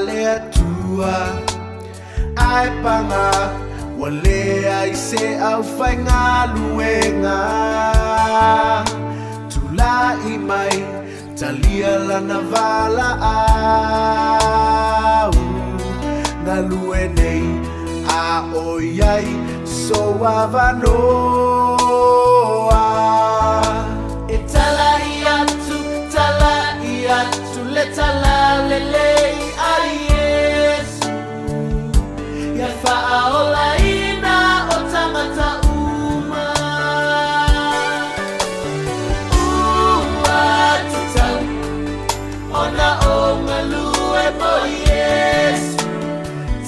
le tua ai panga wale ai se au fai galuega tula I mai talia lana vala au galue nei a oiai so avanoa e tala iatu le tala lelei a Iesu ia fa'aolaina o tangata uma tatau ona o galue mo Iesu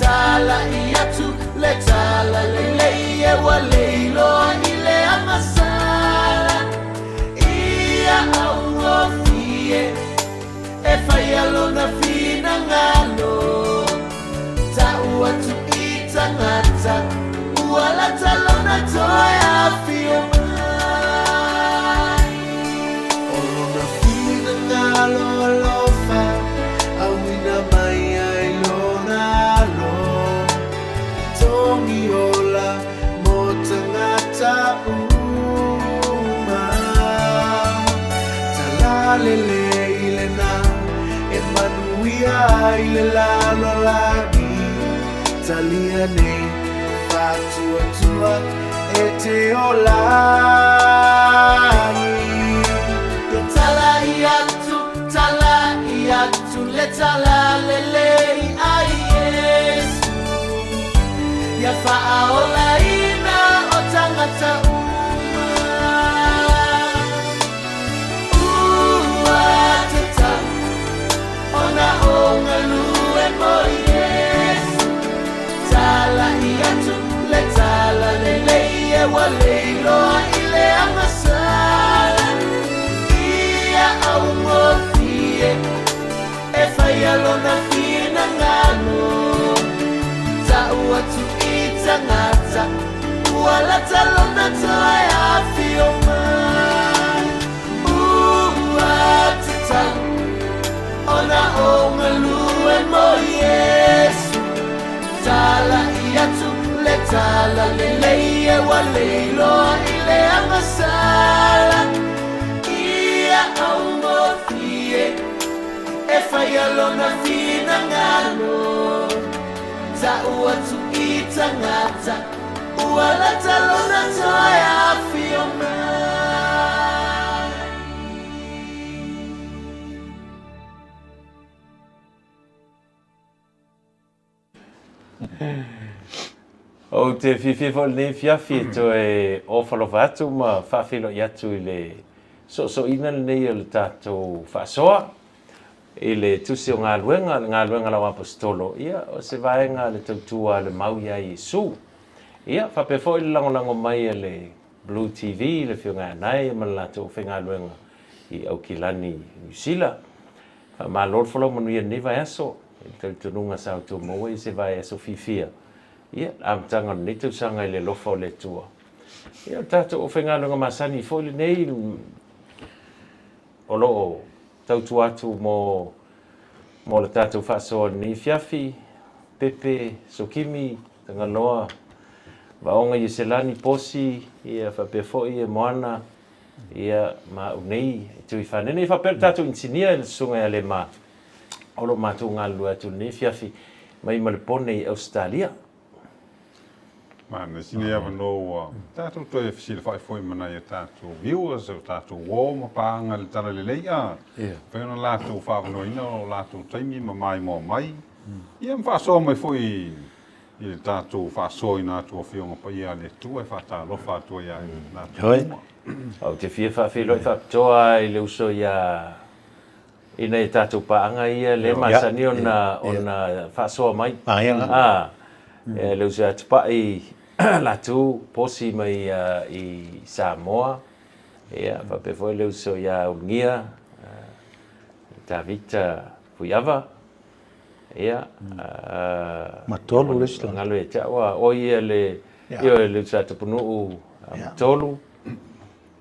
tala iatu le tala lelei e waleilo I le amasala ia auofie e fai alona fina ngalo tau atu I tangata uala talona toia fio mai olona fina ngalo alofa awina mai ai lona alo tongi ola mo tangata uma talalele ilena Manuia ile lalo lagi talia nei fatua tua e te olai e tala iatu le tala lelei a Iesu ia fa'aolaina o tangata ona o galue mo Iesu tala iatu le tala lelei e waleilo I le amasala ia auofie e fai alona fina ngalo tau atu I tangata uala talona toia fio mai tatau ona o galue mo Iesu tala iatu le tala lelei e waleilo I le amasala ia auofie e fai alona fina ngalo tau atu I tangata uala talona toia fio mai O te fififo le fiafi to e o falovatu ma fafilo yatu ile so ina nei le tato fasoa ile tusi o galuega lau Aposetolo ia o se vaenga le tautua le mau ia Iesu ia fapefo I le lagolago mai le Blue TV le fioganai ma le latou faigaluega I Aukilani Niusila famalolo falau manuia nei vaeaso I tautunuga sautu maua I se vaeaso fifia ia amataga nei tausaga I le lofa o le tua ia tatou o faigaluega masani foi lenei o loo tautu atu mo le tatou faasoa nei fiafi pepe sokimi tagaloa vaoga I se lani posi ia faapea foʻi e moana ia maʻu nei tui fanene faapea le tatou insinia le susuga ia le ma o loo matou galue atu lenei fiafi mai ma le pone I Australia Mana sini ava no tatou toe fisile fai foi mana ia tatou viewers o tatou o ma paanga le tala le leia. Pena latou whaavanoina o latou taimi ma mai mo mai. Ia mwhasoa mai foi I tatou whasoina atu o whionga pa ia le tua e whatalofa atu ia latou. Au te fia whawhilo I whapitoa I le uso ia ina I tatou paanga ia le masani ona whasoa mai. Le uso atu pa I latu posi mai I Samoa ia fape foi le uso ia ungia Tavita Fuiava ia matolu le sla galue tawa o ia le io le uso atu punu tolu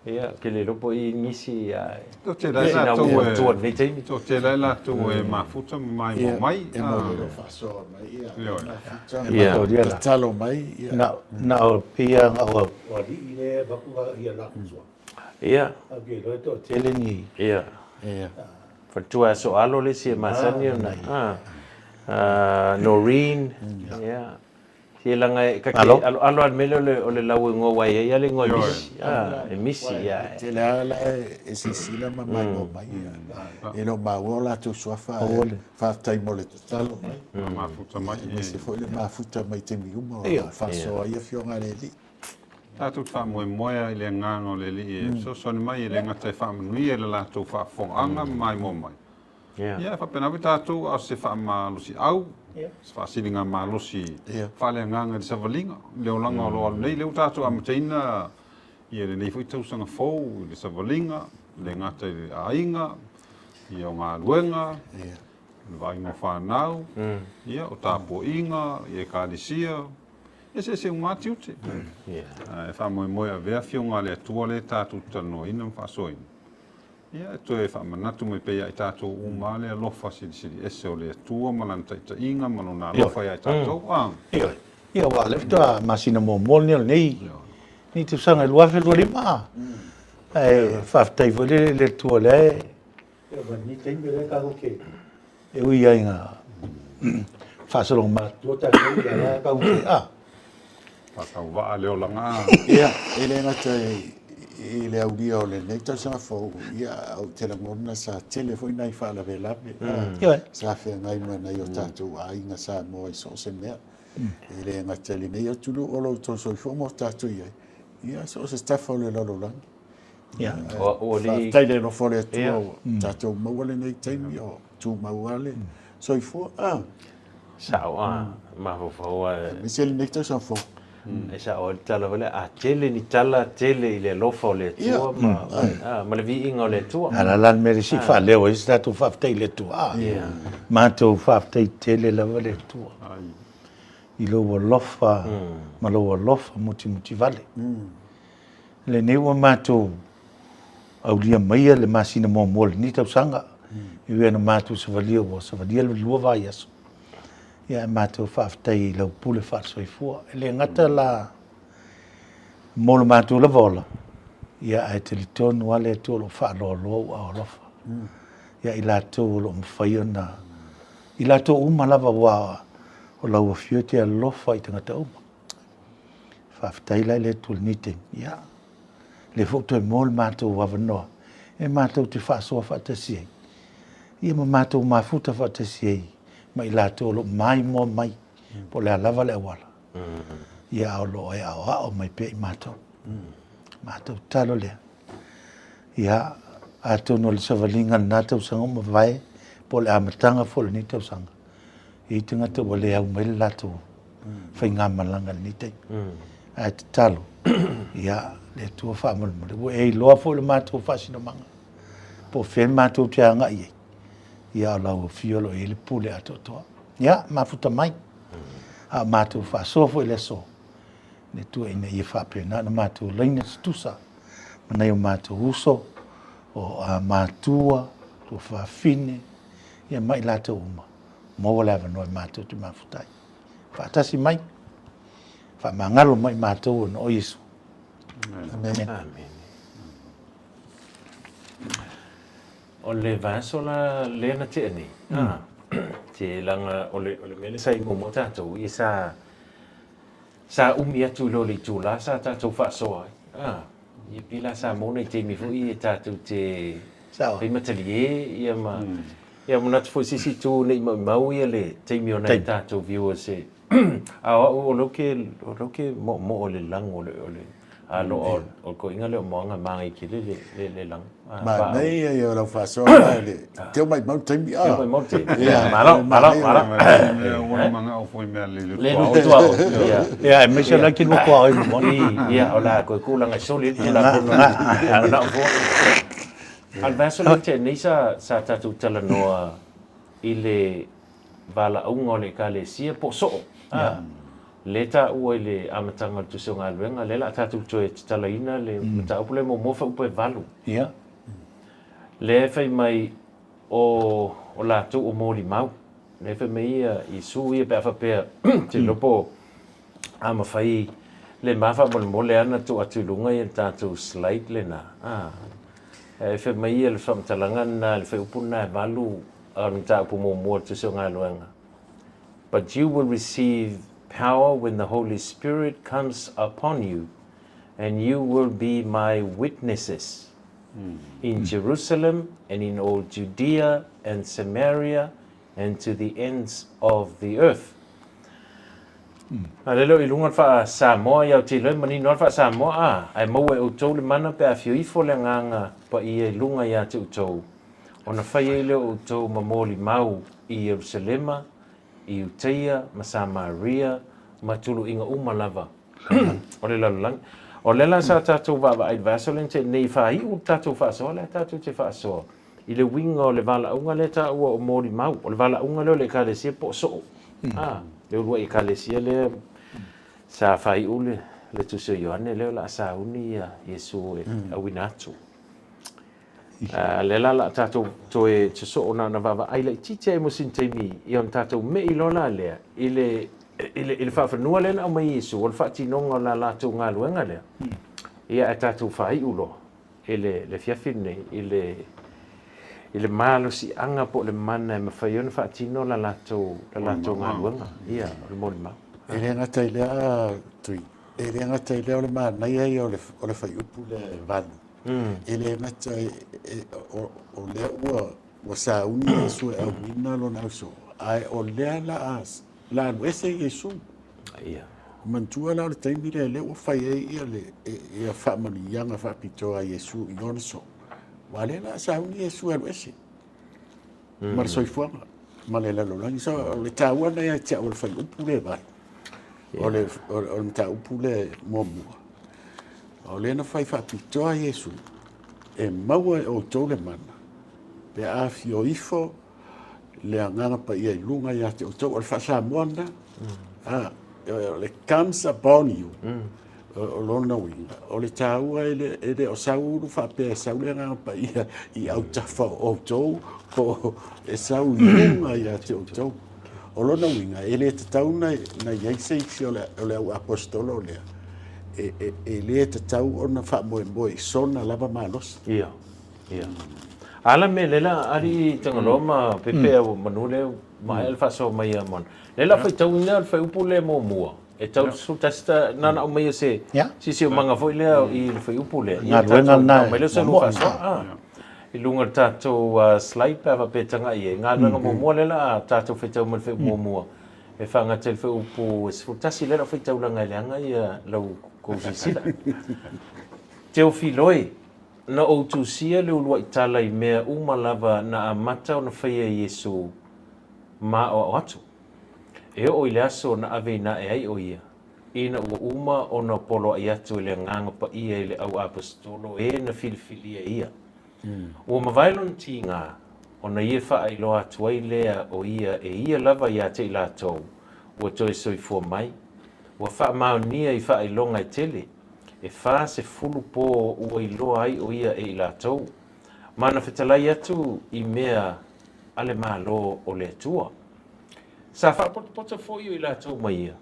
Ia, ke le lopo I ngisi ai. To te lai la tu tuan nei teimi. to te lai la tu mafuta mai mo mai. E mo lo faso mai ia. Ia. Ma dia talo mai ia. Na o pia o Wali ile baku ia la kuswa. Ia. Age lo to tele ni. Ia. Ia. Fatua so alo le si masani na. Noreen. Ia. Ke langa ka ke alo al mele ole lau ngo wai ia le ngo misi. E misi ia. Tele ala e sisila ma mai mo mai ia. E lo ma wola tu swafa. Fa tai mo le talo mai. Mafuta mai. Se foi le mafuta mai te mi uma. Faso ia fionga le li. Tātou wha moe le ngāngo le li so soni mai le ngatai wha manui le lātou wha whonganga mai mo mai. Ia, whapenawi tātou a se wha mālusi au, se wha siringa mālusi wha le nganga le savalinga, leo langa o loa nei, leo tātou a mataina ia le nei fui tausanga fōu, le savalinga, le ngatai le ainga, ia o ngā luenga, le vainga whanau, ia o tāpo inga, ia kālisia, ese se un atiute. E fa moe a vea fionga le atua le tātou tano ina mwhasoina. Ia, e toe wha manatu me pea I tātou uma le alofa siri ese o le atua malanta I ta inga manona alofa I tātou. Ia wa le fta masina mo molni nei. Ni tu sanga lua fe lo lima. Fa tai vo le tua le. Ia ba ni tengi le ka ke. E ui ainga. Fa solo ma. Lo ta ko ia ka ke. Whakau waa leo langa. Ia, ele ngata I le aulia o le nei tau fo ia au te langona sa telefoni nai whala vela. Sa whea ngai mua nei o tātou a inga sa mo I so se mea. Ele ngata le nei o tulu o lo to so fo mo tātou iai. Ia, so se stafo le lalo lang. Ia, tai le no fole atu tātou mawale nei taimi o tu mawale. So I fo, Sao maho fo. Miseli nei tau fo. E sa o tala vale a tele ni tala tele I le lofa o le tua ma le vi inga o le tua. Ala lan mere si fa leo I statu fa ftai le tua. Ma to fa ftai tele la le tua. I lo wa lofa ma lo wa lofa muti vale. Le ne wa ma to au dia mai le masina mo mol ni tau sanga. I we na ma to se valia wo se valia le lua va Iesu. Ia mātou whaafitai lau pule whaasoi le ngata la molo mātou la vola. Ia ai te li tonu ale tō lo whaaloaloa au alofa. Ia I lātou lo mwhai ona. I lātou uma lava wā o lau a whio te alofa I tangata uma. Whaafitai lai le tūle niteng. Ia. Le whokto e molo mātou wawanoa. E mātou te whaasoa whaatasiei. Ia ma mātou mafuta whaatasiei. Mai lātou lo mai mo mai po le alava le awala. Ia au lo e au mai pe I mātou. Mātou talo lea. Ia atou no le savalinga nātou sanga ma vai po le amatanga fo le nitau sanga. I tangata wa le au mai le lātou. Whai ngā malanga le nitai. Ai te talo. Ia le tua whaamulmule. Wo e loa fo le mātou whasina manga. Po when mātou te anga iei. Ia lau fiolo I le pule ato toa. Ia, mafuta mai. A mātou whaasoa fo I le so. Ne tua ina I whaapena na mātou laina stusa. Manai o mātou uso. O a mātua. Tua whaafine. Ia mai lata uma. Maua lewa noi mātou te mafutai. Whaatasi mai. Whaamangalo mai mātou no o Iesu. Amen. O le vaso la lena te ani. Te langa o le mele sa I mo tātou I sa umi atu lo le tūla sa tātou whaasoa. I pila sa mona I te mifu I tātou te matali ia ma ia mona te fosisi tū nei mau ia le te mi ona I tātou viewers e. O loke mo o le lang o le alo o ko inga le moanga manga I kile le lang. Ma nei e o la faso le teu mai mau taimi Teu mai mau te. Mala. Manga o foi mea le le tua. Ia, me se la ki mo ko ai mo. Ia o la ko kulanga soli la na fo. Al vaso le te nei sa tatu tala noa I le vala unga le kale sia po so. le ta ua i le amatanga tu se Galuega le la tatu toe talaina le ta upu le mo fa upu e valu Ia. le fai mai o la tu o moli mau le fai mai I su ia pe fa pe te lopo ama fai le mafa mo le ana tu atu lunga ia tatu slide le na e fai mai le fam talanga na le fai upu na valu an ta upu mo tu se Galuega. But you will receive power when the Holy Spirit comes upon you, and you will be my witnesses in Jerusalem and in all Judea and Samaria and to the ends of the earth. Alelo ilunga fa Samoa ya tilo mani no fa Samoa ai mo e utou le mana pe afio ifo le nganga pa I lunga ya te utou. Ona fa ile utou mamoli mau I Jerusalema I Uteia, ma Samaria, ma tulu inga umalava. O le lalang. O le la sa tatou va ai vasolen te nei fa I u tatou fa so le tatou te fa so. I le winga o le vala unga le ta o mori mau. O le vala unga le kalesia po so. Le ua I kalesia le sa fa I u le tu se Yohane le la sa uni Iesu e awinatu. Le la tatou toe te so ona na vava ai le tite mo sintemi I on tatou me I lola le ile fa fanua le na mai Iesu o fa tinonga la tu Galuega le ia tatou fai ulo le fiafine ile malo si anga po le mana me fa yon fa tino la tu Galuega ia le molima ele ngata ile a tui ele ngata ile o le mana ia o le fai upu le valu ele ngata o le ua sa uni Iesu e wina lo na so ai o le la wese Iesu ia mantua la le taimi le o fai ia le ia fa mani yanga fa pitoa Iesu I ona so wale la sa uni Iesu e wese mar so ifua ma le lo langi so le taua na ia tia o le fai upu le vai o le ta upu le momua o le na fai fa pitoa Iesu e maua o tole mana pe a fio ifo le anganga pa ia lunga ia te o tau o fa sa mona le comes upon you o lona winga o le taua ele o sauru fa pe sauru nganga pa ia I au tafa o tau ko e sau lunga ia te o tau o lona winga ele te tau na Iesu o le Aposetolo le le te tau ona fa mo sona lava malos ia ala me lela ari tangaloma pepe o manule mai alfa so mai amon lela foi tau ina foi upu le mo mua e tau su tasta nana o mai se si manga foi le I foi upu le Galuega na mai le so lu fa so I lunga tatou slide pa pe tanga I Galuega mo mua lela tatou foi tau mal foi mo mua e fanga tel foi upu se futasi lela foi tau langa langa ia lau ko sila teo filoi na o tu sia le ulua itala I mea umalava na amata o na whaia Iesu ma o atu. E o I le aso na ave na e ai o ia. Ina ua uma o na polo ai atu le nganga pa ia I le au Aposetolo e na filifilia ia. Ua mawailon ti ngā o na ia wha ai loa atu ai lea o ia e ia lava ia te I lātou. Ua toi soifua mai. Ua wha maonia I wha ai longa I tele. E fa se fulu po ua I loa ai o ia e I lātou. Mana whetalai atu I mea ale malo o le atua. Sa wha poto fo I lātou mai ia.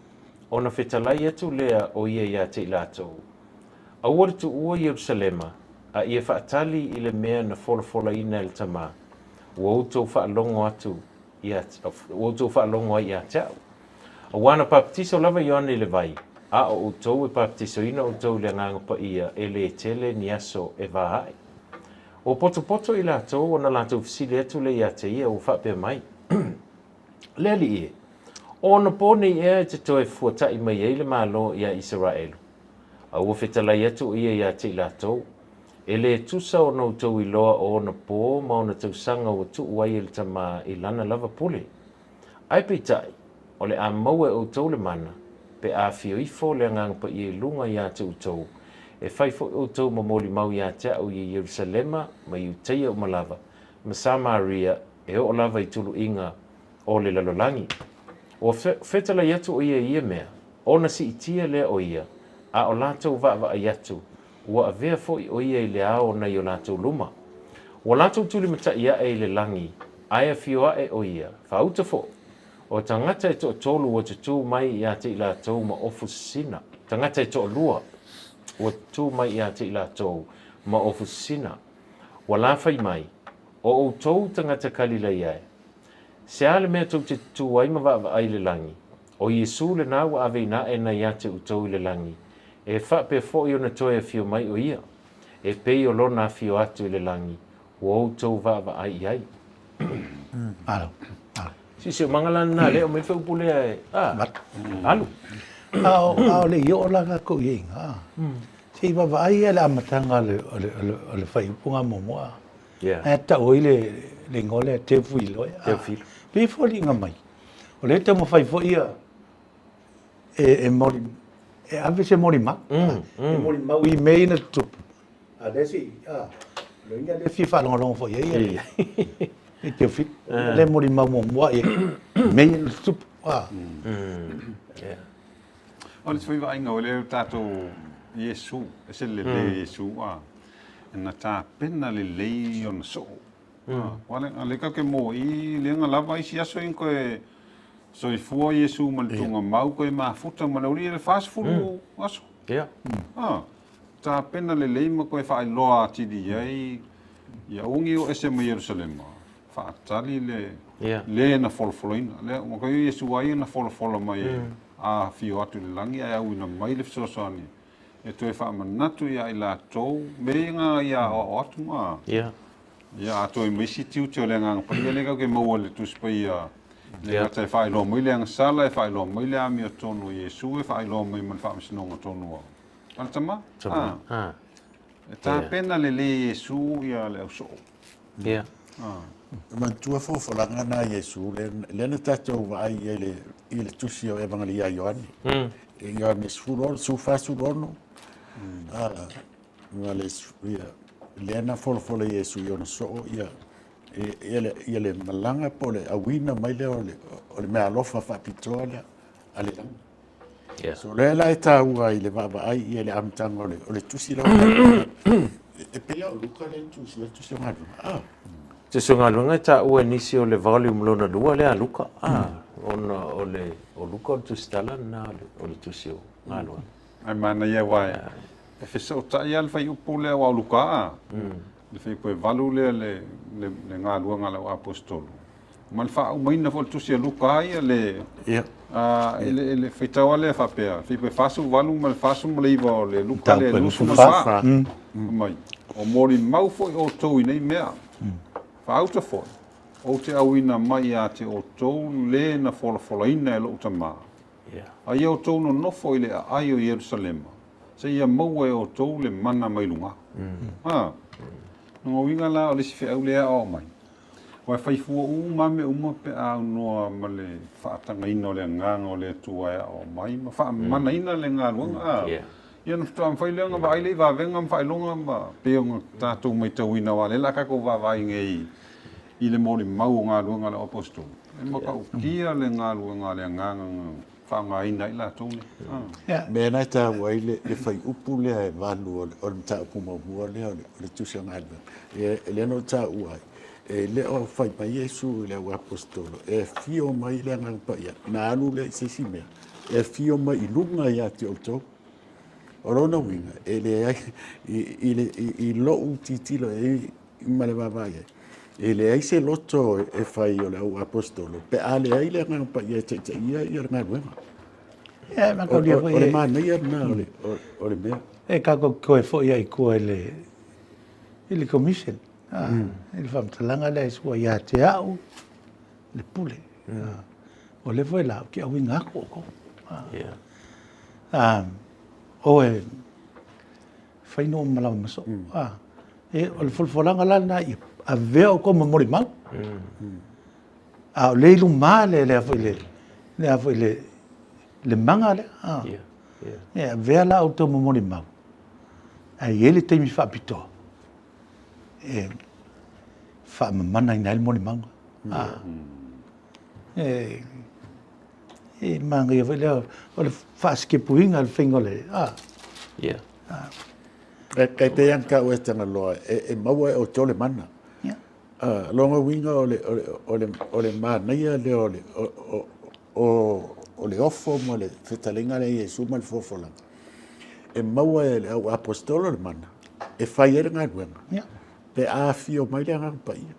O na whetalai atu lea o ia ia te I lātou. A ua tu ua Jerusalema, a ia whaatali I le mea na fola ina el tama. Ua outou whaalongo atu, outou whaalongo ai ia tau. A wana baptiso lava Ioane I le vai. A o outou e baptiso ina outou le nganga pa ia e le tele ni aso e vahai. O poto I lātou o na lātou fisile atu le ia te ia o whapea mai. Le li ie. O na pone ia te toe fuata I mai eile malo ia Israelu. A ua whetalai atu ia te lātou. E le tusa o na outou I loa o na pō ma o na tausanga o tu uai il tama I lana lava pule. Ai pitai, o le a maua outou le mana. Pe a fio ifo le ngang pa I lunga ia te utou. E faifo outou mamoli mau ia te au I Jerusalema ma I Uteia o malava. Ma Samaria e o lava I tulu inga o le lalolangi. O whetala iatu o ia mea. ona si itia le o ia, a o lātou vai atu, ua avea fo'i o ia i le ao na i o lātou luma. Ua lātou tuli mata ia e le langi, aia fioa e o ia, whauta fo. O tangata e to tolu o tutu mai i ate i lātou ma ofu sina. Tangata e to lua, o tutu mai i ate i lātou ma ofu sina. Ua lāwhai mai, o tou tangata kalila iae. Se ale mea tau te tutu ai ma wa ai le langi. O Iesu le nā wa ave na e na i ate utou i le langi. E wha pe fo i ona toi a fio mai o ia. E pei o lona fio atu i le langi. O outou wa ai ai. Alo. Si o mangalan na le o me feu pule ai. Alu. Ao le yo la ka ko ing. Si va ai ala matanga le fai punga momoa. Yeah. Ta o le ngole te fuilo. Te fil. Pe fo li ngamai. O le te mo fai fo ia. E mori e ave se mori ma. E mori ma wi me na tu. A desi lo inga le fifa long fo ia. E te fit. Le mori ma mo mo e me na tu. Yeah. O le tui vai ngau le tātou Iesu, e se le Iesu na tā pena le lei o na so. Wale, a leka ke mo i le nga lava isi aso in koe so i fua Iesu ma le tunga mau koe mafuta ma le uri le fast food aso. Yeah. Tā pena le lei ma koe whaai loa tidi iai ia ungi o ese ma Jerusalem. Whaatali le na folofoloina. Le, ma koe Iesu ai na folofolo mai a fio atu le langi ai au ina mai le fisosoani. E toi whaamanatu ia i la tau, me ngā ia o atu maa. Yeah. Ia a toi mesi tiu teo le ngā pai le kau ke maua le tuspa ia. Le ngata e whaai loa mai le anga sala, e whaai loa mai le ami o tonu Iesu, e whaai loa mai man whaamisinonga tonu au. Ala tama? Tama. E tā pena le Iesu ia le au so. Yeah. Man tua fofolaga na Iesu lena tatou vaai i le tusi o evangelia Ioane. E Ioane sufasulono. Nga lena folofola Iesu i ona soo ia ia le malanga po le awina mai le o le mea alofa faapitoa lea a le langa. Yeah. So le la e tāua i le vaavaai ia le amatanga o le tusi lau. E pea o luka le tusi o ngadu. Te sunga lunga ta ua nisi o le volume lona lua le a luka. Ona o luka o tustala na o le tusi o ngalua. Ai mana ia wai. E whesau ta ia le whai upu lea wau luka. Le whai koe valu lea le ngā lua ngā lau Aposetolo. Ma le wha au maina fo le tusi a luka ia le... le whaitawa lea whapea. Whai koe whasu valu ma le whasu ma le iwa o le luka le lusu ma wha. Mai. O mori mau fo i o tau i nei mea. Whaauta fo. O te awina mai a te o tau le na folafolaina e lo utama. Ai o tau no nofo i le ai o Jerusalema. Se ia maua e o tau le mana mai lunga. Nunga winga la o le sife au lea o mai. Wai whaifua mame uma pe au noa ma le whaatanga ina o le nganga o le tuaia o mai. Ma wha mana ina le ngā luanga. Ia na fitua mwhai leanga wa aile i wa venga mwhai longa ma peonga tātou mai tau ina wa le laka ko wa vai nge i le mori mau ngā luanga le Aposetolo. E maka ukia le ngā luanga le nganga whaanga ina i la tōne. Me nai tāua i le whai upu lea e walu o le mta upu maumua lea o le tusi o ngādua. E leno tāua ai. E leo whai mai Iesu i leo Aposetolo. E fio mai lea ngang pa ia. Nā anu lea i sesi mea. E fio mai i lunga ia te o tau. O rona winga, e le ai, i lo utitilo e male vavai. E le ai se loto e fai o le au Aposetolo. Pe ale ai le ngā pa ia te ia ngā ruenga. E ma ko dia O le mana ia na o le mea. E ka ko e fo ia i ko le commission. Il whamtalanga le sua ia te au le pule. O le foi la ki au inga ko. O e whaino malawa maso. E o le fulfolanga lana i a veo ko mamori mau. A o leilu maa le a foi le manga le. E a vea la au tau mamori mau. A i ele teimi whaapitoa. E whaamamana ina ele mori manga. E mangi vele o le faske puinga le fingole. Yeah. Kai te yang ka o tanga loa e maua o tole mana. Longa winga o le manaia le o le ofo mo le fetalinga le Iesu ma le fofola. E maua e au apostolo le mana. E fai ere ngā nuenga. Pe a fio mai le ngang pa ia.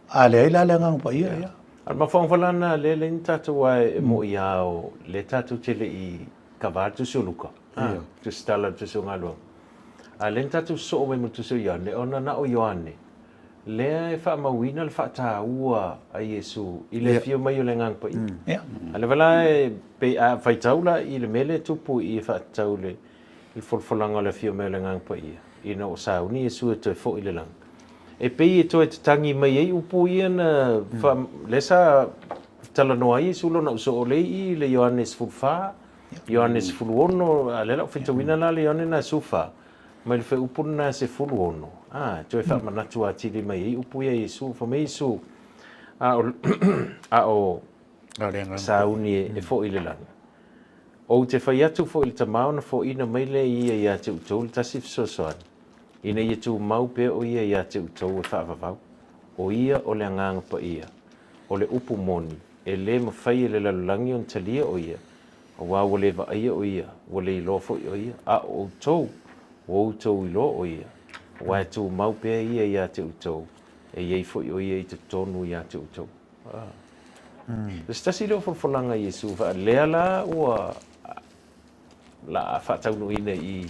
A le ila le ngang pa ia ia. Al mawhangwhalana le tātou ai mo i ao le tātou tele i kawātu suluka. Tu stala tu sungalua. A le tātou so o me tu so iane, ona na o Ioane. Lea e wha mawina le wha tā ua a Iesu i le fio mai o le ngang pa i. A le wala e pe a whaitaula i le mele tupu i wha taule i folfolanga le fio mai o le ngang pa i. I na o sauni Iesu e toi fo i le lang. E pei e toi te tangi mai ei upu ia na lesa tala noa i sulo na uso o lei i le Ioannes fulfa, Ioannes fuluono, a lela o whitawina la le Ioannes na sufa, mai le whi upu na se fuluono. Toi wha manatu a tiri mai ei upu ia Iesu, fa mei Iesu a o sauni e fo i le langa. O te whai atu fo i le tamao na fo ina mai le ia i a te utol tasif sosoani. Ina ia tu mau pe o ia ia te utou e whaavavau. O ia o le anganga pa ia. O le upu moni. E le mawhai e le lalulangi on talia o ia. O wā o le vaia o ia. O le ilofo o ia. A o utou. O utou ilo o ia. O wā tu mau pe ia ia te utou. E iei fo o ia i te tonu ia te utou. Stasi leo folfolanga Iesu. Wha lea la ua la whataunu ina i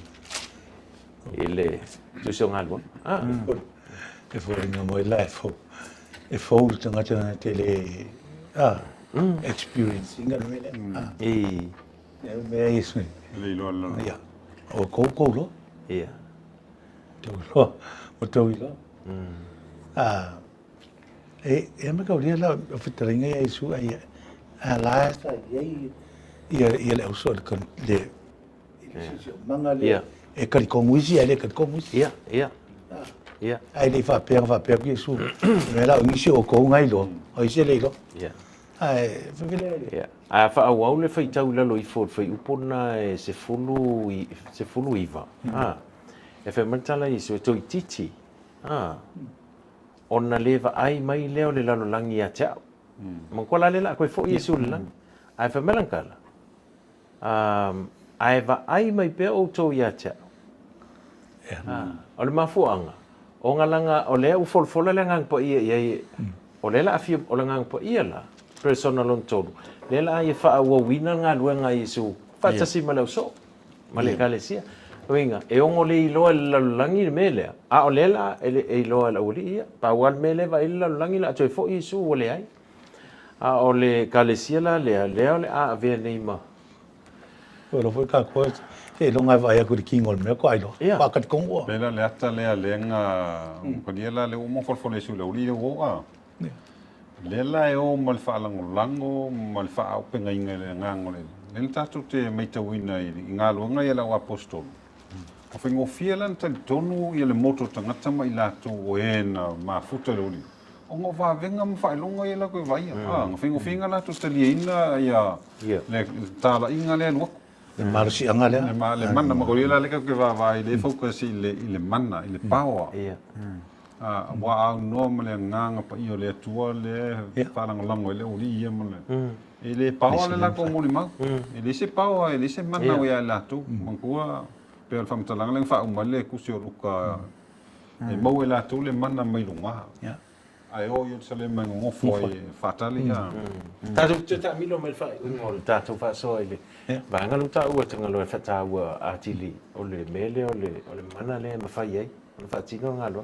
ele tuso ngalwa e fo ringa mo la e fo tanga tanga tele experience inga mele me isso le lo lo ya o ko lo ia to lo o to lo e me ka ria la fitaringa ya Iesu ai la sta ia le uso con le manga le e kari konguisi ele kari konguisi ia ai le fa pe Iesu me la ngisi o ko ngai lo o ise le lo ai vele ia a fa au le fai tau lalo i fo fai upona e se fulu iva e fe mantala i so to titi ona leva ai mai leo le lalo langi a tau mon kola le la ko fo Iesu la ai fe melankala ai va ai mai pe o to ia tau o le mafuanga o ngalanga o le u folfola le ngang po ia o le la afi o le ngang po ia la personal on tolu le la ia fa o wina galue nga Iesu fa tasi malau so male kalesia winga e ongo le ilo la langi mele a o le la e ilo la uli ia pa wal mele va ilo langi la to fo Iesu o le ai a o le kalesia la le a ve nei ma lo foi ka ko e longa vai a kurikingol me ko ai lo pa ka kongo pela le ata le lenga ko dia la le mo folfole su le uli o le la e o mal fa lango mal fa o penga inga le ngangole le tatu te meitawina i ngalo nga ia la apostolo o fingo fielan tal tonu ia le moto tangata mai la to ena ma futa le uli o ngo va venga mo fa longa ia la ko vai o fingo finga la to taliina ia le tala inga le no le marsi anga le le manna ma ko ia le ka ke va vai le focus i le manna i le power ia wa au no me le nganga pa io le tua le fa lango le uli ia mo le e le power le la ko mo ma e le se power e le se manna ia la tu mangua pe al fam talang le fa o le ku se o ka e mo la tu le manna mai lunga ai o io se le mango foi fatali tatu te ta milo me fa ngol tatu fa so ile va ngalu ta u te ngalo fa ta u atili o le mele o le mana le ma fa ye fa tino ngalo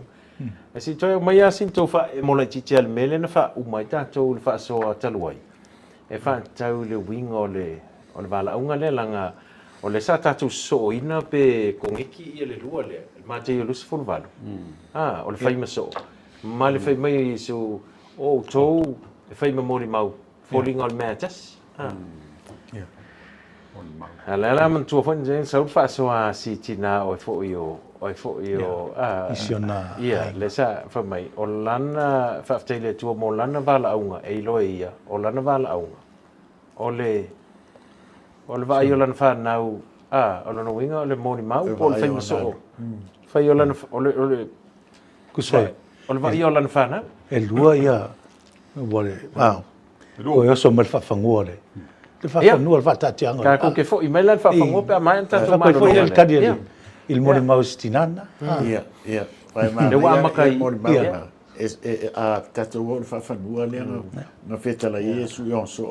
e si toi mai asin to fa mo le titi al mele na fa u mai tatu le fa so taluai e fa tau le wing o le vala unga le langa o le sa tatu so ina pe kongeki le lua le ma te lu sful valu o le fai ma so ma le fai mai so o to e fai ma mori mau falling on matters la man tu fon jen so fa so a sitina o fo io isiona le sa fa mai o lana fa tele tu mo lana vala unga e lo ia o lana vala unga ole vai olan fa nau ole no winga ole moni mau pol fai so fai olan ole kusai ole vai olan fa na e lua ia wale o yo so mal fa fangua le fa fangua fa tatianga ka ko ke fo email fa fangua pe mai ta to ma il cadia il moni mau stinana ia vai ma le wa makai a tatu o fa fangua le na feta la Iesu yo so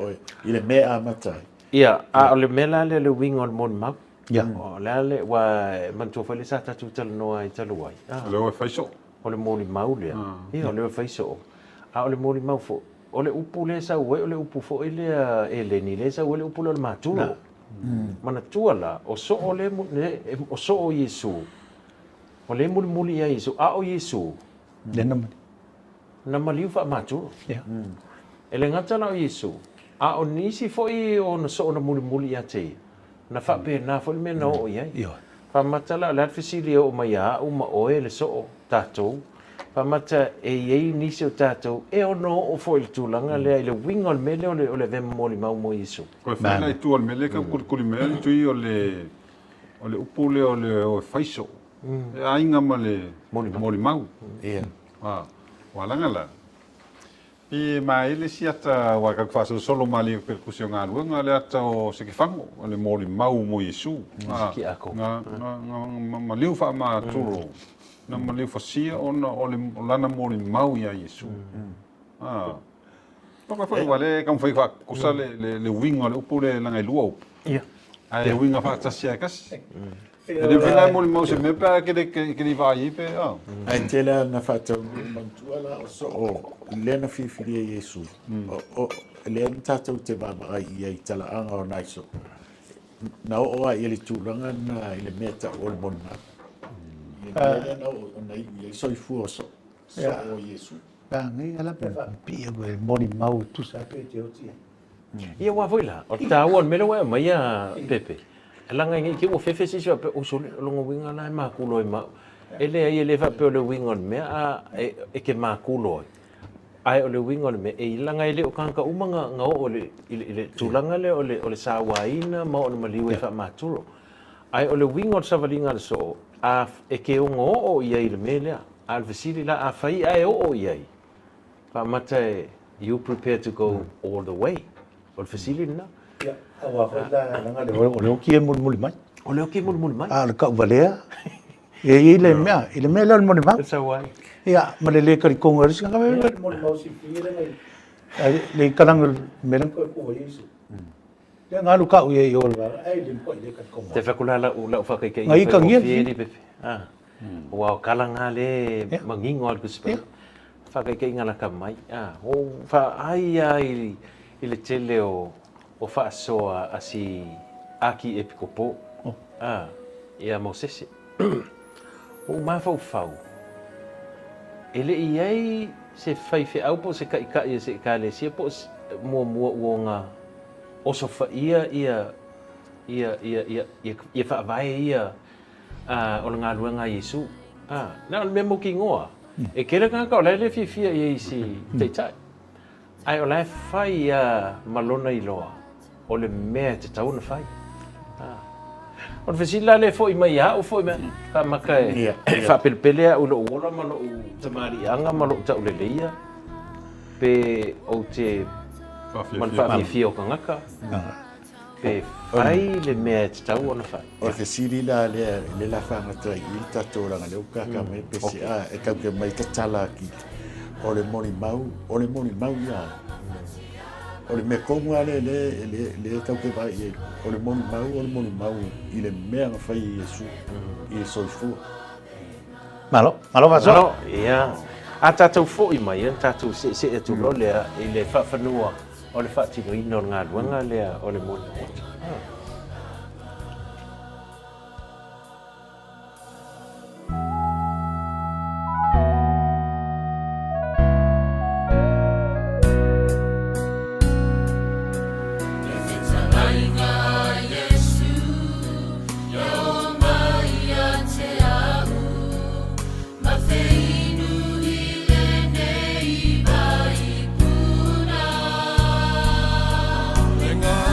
ile me a matai ia ole mela le winga ole moni mau ya le wa man to fa le sa ta tu tal no ai talu ai Lo fai so. ole moni mau le ia ole fa so ole moni mau fo ole upu le sa ole upu fo ele ni le sa ole upu le matulo mana tuala o so ole o so o Iesu ole muli ia Iesu o Iesu na maliu fa matulo ya ele ngata na o Iesu o nisi fo o no so na muli ia te na fa pe na fo me no o ia fa matala la fisili o mai o ma o ele so tatou pamata e nisi o tatou e ono o foi tulanga le ile wingol mele ole ve moli mau mo Iesu Ko fa na tu al mele ka kul mele tu ole upule ole o faiso e ainga male moli mau ia wala ngala i mai le siata wa ka fa solo mali percussion nga luanga le ata o se ki fango ole moli mau mo Iesu ki ako nga ma liu fa ma turo na mali fasia ona ole lana moli mau ia Iesu Toka foi wale kam foi fa kusale le winga le upule langa lua ia ai winga fa tasia kas ele vinga moli mau se me pa que le vai pe ai tela na fata mantuala so le na fifili Iesu o le tatu te baba ia tala anga o naiso na o ai ele tulanga na ile meta o bona na o na ia so fu so o Iesu ngi ala pe pia go moni mau tu sa Pe te oti. ia wa voila o tawon mele wa mai pepe langa ngi ki o fefe si so pe o so longo winga la ma kulo ma ele fa pe le wingon me e ke ma kulo ai ole wingon me e langa ele o kanka umanga nga ole ile tulanga le ole sawaina ma o maliwe fa ma tulo ai ole wingon sa valinga so e ke o ngo o ia ile mele al vesili la a fai ai o ia fa mata you prepare to go all the way ol vesili na Ya, awa fa la nga de. o ki muli mai ole ke mul mai le ka valea ile me le moni mai sa wai ya ma le ka ko ngor si nga Mo mo si fi le le kalang me ko ko Iesu. le nga lu ka u ye yo Ai lim ko le ka ko. te fakula la u fa kai Ngai ka ngia wow kalanga le mangingol kuspa fa kai ngala kamai o fa ai ile tele o fa soa asi aki epikopo ia mosese o ma fau ele iai se fai fe au po se kai se kale se po mo wonga o so fa ia fa vai ia o nga luanga Iesu na me mo ki ngoa e kere ka le fifia ia si teitai ai o lai fai malona i loa o le mea te tau na fai o le fesila le fo i mai o fo i mea ka maka fa pelpele o lo ola ma lo tamari anga ma lo tau le leia pe o te man fa fifia o kangaka pe fai le mea te tau ona fai o te siri la le la fanga trai i tatou ranga le uka ka me pe se e kau ke mai tatala ki o le moni mau ia o le me komu ale le kau ke vai o le moni mau i le mea fai Iesu i soifu malo va so ia a tatou fo i mai tatou se e tu lo le i le fa fanua o le fa tino ino ngā luanga le o le moni Lenga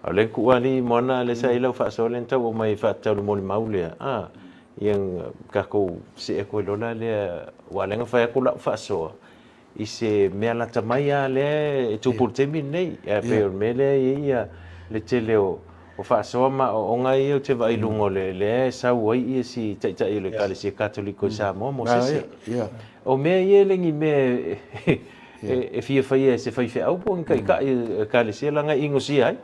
O le kuani mona le sa ilo fa so le tau mai fa tau le moli maule yang ka ko se ko lola le wa le fa ko la fa so i se me la tamaya le tu por temi nei pe me le ia le tele o fa so ma o ngai o te vai lungo le sa wai i si tai le ka le se katoliko sa mo se o me ye le ngi me e fia fai se fai fe au pon kai ka le se langa ingo si ai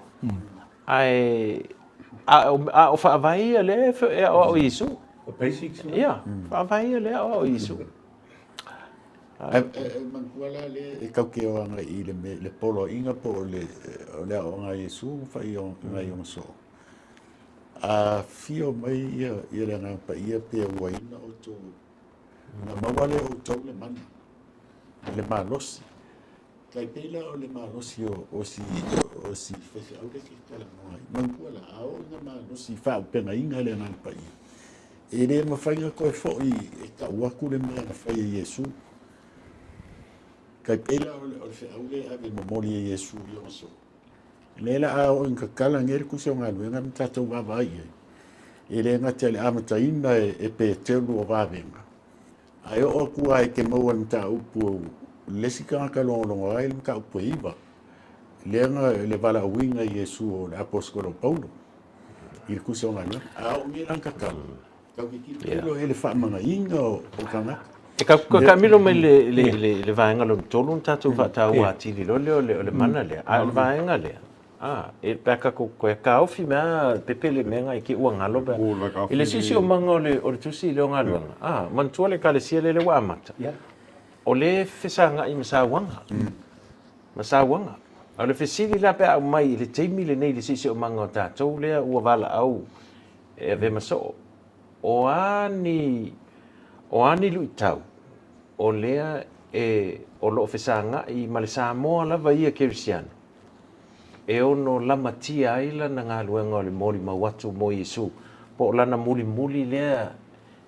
ai o fa vai le o Iesu basics ia fa vai le o Iesu man wala le ka ke o nga i le polo inga po le o nga Iesu fa i o nga i o so a fio mai ia le nga pa ia pe wa ina o to na mawale o to le man le malos kai pela o le malos o si fe au le ki kala mai man wala a o na malos si fa pe na inga le nga pa ia e le mawhainga koe fo i ka waku le mea na whai Iesu. Kai pela o le whiaule ave mamoli Iesu i o so. Lela a o inka kala ngere kusi o ngālu, ngā mtatou wawai e. E le ngati ale amataina e pe telu o wawenga. Ai o kua e ke maua mta upu lesi ka ngaka longa ai le mta upu iwa. Le wala winga Iesu o le Aposetolo Paulo. I le kusi o ngālu. A o ngira ngaka kala. Kau ki kilo ele fa manga inga o kanga. E ka milo me le vaenga lo tolu tatu fa tau ati lo le mana le a le vaenga le e peka ko ka ofi me pepe le menga ki ua ngalo ba ile sisi o manga o le tusi le ngalo man tua le kale sia le wa mata o le fesanga i masawanga o le fesili la pe mai le teimi le nei le sisi o manga o tatu le ua vala au e ve maso o ani lui tau o lea o lo fesanga i male Samoa lava ia Kerisiano e ono lamatia ai lana galuega o le moli mau atu mo Iesu po o lana mulimuli lea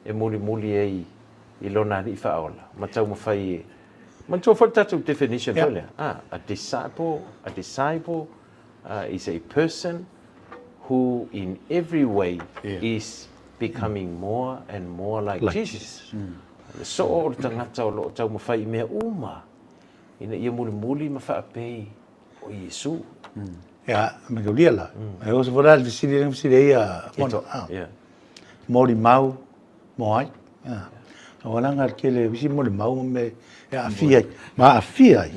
e mulimuli ai i lona alii faaola matau mafai matua foi tatu definition foi lea a disciple is a person who in every way is becoming more and more like Jesus. So o tangata o lo tau mawhai mea uma. Ina ia muli mawhaapei o Iesu. Ia, me ko lia la. E o se wala le siri ring siri ia mono. Mori mau mo ai. O wala ngar ke le visi mori mau me e afia. Ma afia.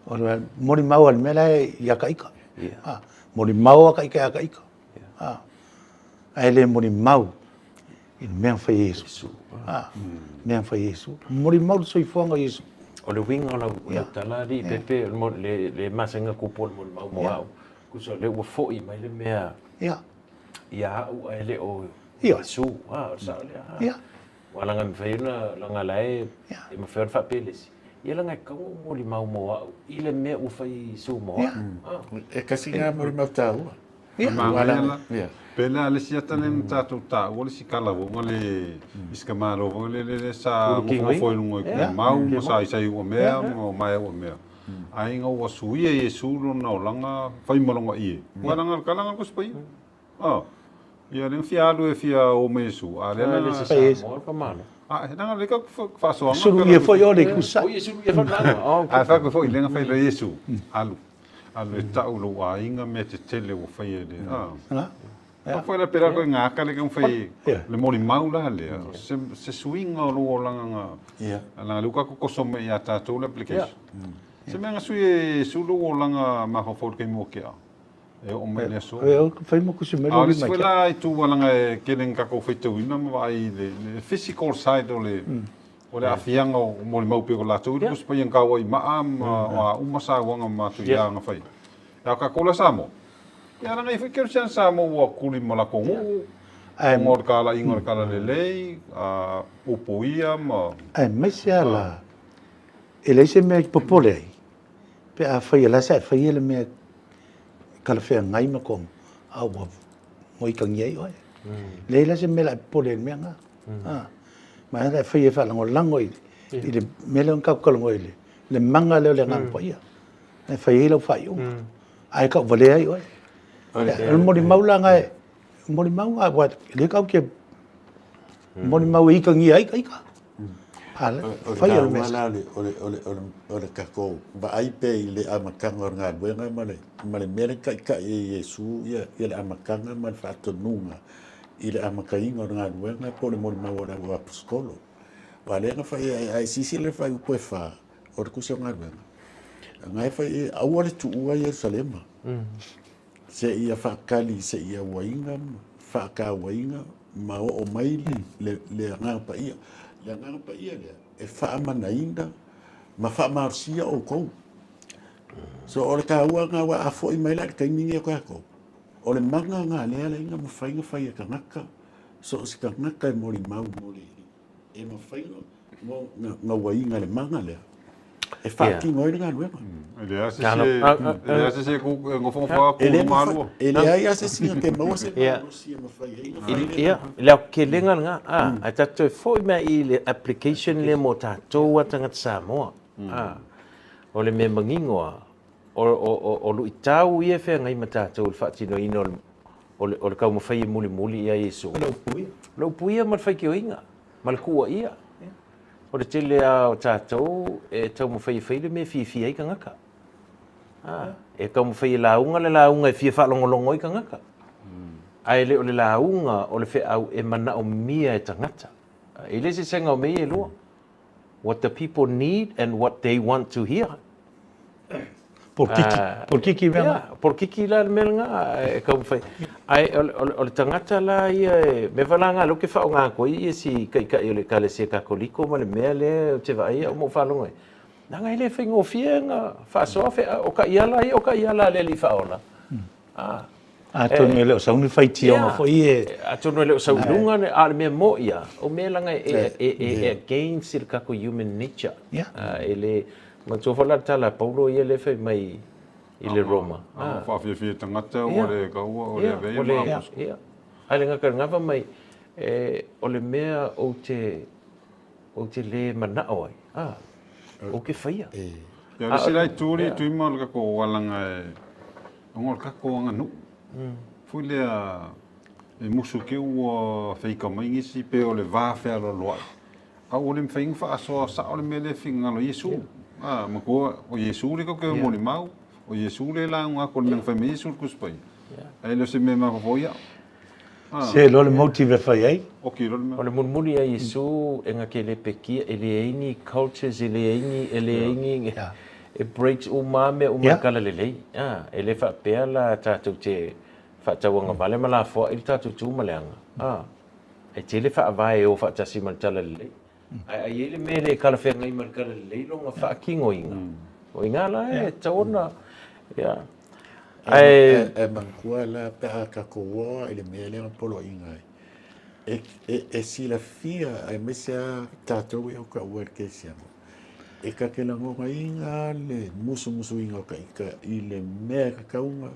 O mori mau al mela ia kaika. Mori mau kaika kaika. Ele mori mau in mea fa Iesu mea fa Iesu mori mau soi fonga Iesu o le winga la tala ri pepe le masenga kupol mori mau mo au kuso le wo foi mai le mea ia u ele o Iesu sa le wala ngam faina langa lai e ma fer fa peles ia langa ka mori mau mo au ile mea u fa Iesu mo e kasi nga mori mau tau Mangala. Ia. Pela le sia tane tatu ta o le sikala o le iskamaro o le sa mo foi no mau mo sai o mea mo mai o mea. Ai nga o suia Iesu no langa fai malonga i. Malanga kalanga ko spai. Ia len fialu e fia o mesu. A le le na se sa mo ka malo nanga le ka fa so Suru ia foi ole kusa. o Iesu ia fa langa A fa ko foi lenga fai le Iesu. Alu e tau lo a inga me te tele o fai ele. A foi la pera ko nga ka le ka fai le moli maula le. Se swinga lo langa. Ia. Langa luka ko kosome ia tatu le application. Se menga sui sulu o langa ma ho for ke mo ke a. E o me le so. E fai mo kusi mele A le mai. skwela i tu langa e kelen ka ko fetu ina ma ai le physical side o le o le afianga o mo le mau pe ko la tu ko spa yang ka wai ma am o uma sa wanga ma tu ya nga fai. Ya ka ko la samo. Ya nga i fikir chan samo o kuli mo la ko. Ngor kala ingor kala le lei a upuia ma. Ai mai sia la. Ele se me popole ai. Pe a fai la sa fai ele me kala fe ngai ma kom. Au mo i kang yei oi. Le la se me la pole me nga. Ma la fai e fa lango i. I le me le ka ko lango i le. Le manga le ngang po ia. Le fai lo fai u. Ai ka vole ai oi. El mori maula ngai. Mori mau nga wa le ka ke. Mori mau i kang yei kai ka. Fai al mala ole kako ba ai pe le amakanga nga buenga male mere ka Iesu ia le amakanga man fa tonunga ile amakainga nga buenga po le mo ora o Aposetolo vale nga fai ai sisi le fai po fa or kuso nga buenga nga fai awale tu ua Jerusalem se ia fa kali se ia wainga fa ka wainga ma o mai le nga pa ia le ngana pa ia le e fa manainda ma fa marsia o ko so o ka ua nga wa afo i mai la ka mingi ko ko o le manga nga le inga mo fainga fai ka ngaka so se ka ngaka mo li mau mo le e mo fainga mo nga wa inga le manga le e fa ki ngoi nga lue Ele ase se ko ngofo fa ko malu. ele ai ase singa ke mo se mo fai ia le ke lenga nga a tato foi mai i le application le mo tato watanga Samoa o le me mangingoa o lu itau ia fe ngai mata to le fatino ino o le ka mo fai muli ia Iesu lo puia mal fai ke inga mal kuwa ia o le tele a tato e tau mo fai le me fi ai ka ngaka e ka mo fai launga e fi fa longo i ka ngaka ai le o le launga o le fe au e mana o mia e tangata e le se senga o me e lua what the people need and what they want to hear por kiki venga. Por kiki la melnga e ka fai. Ai o le tangata la ia me valanga lo ke fa nga ko i si ka le ka le se ka koliko ma le mele te vai o mo fa longa. Nanga ile fe ngo fienga fa so fe o ka ia le li fa ola. To me le sa un fai ti o fo i a to no le sa lunga ne a me mo ia o me langa e against il ka ko human nature. Ele ma so fa la tala Paulo ia le fe mai ile Roma. Fa fi tangata o le ka o le ve ma. Ai nga ka ngava mai o le mea o te le mana oi. O ke faia. Ya le sila turi tu ima ka ko walanga ngol ka ko nganu. Fui le e musu ke o fei ka mai ngisi pe o le va fe lo lo. A o le fei fa so sa o le mele finga lo Iesu. Ma ko o Iesu le ko ke mo le mau. O Iesu le la nga ko le fei me Iesu ku spai. Ai lo se me ma ko ia. Se lo le motive fai ai. O le murmuri a Iesu e nga ke le pekia e le aini cultures e le aini it breaks umame kala lelei. E le fa pea la tatu te fa tawanga vale mala fo il tatu tu maleanga. E te le fa vai o fa tasi mal tala lelei. Ai ele me le kala fe ngai mal kala lelei lo nga fa kingo inga. O inga la e taona. e mangkua la pe ka ko ele mele polo inga e si la fia e mesia tato o ka wer ke siamo e ka ke lango inga le musu inga ka ile me ka unga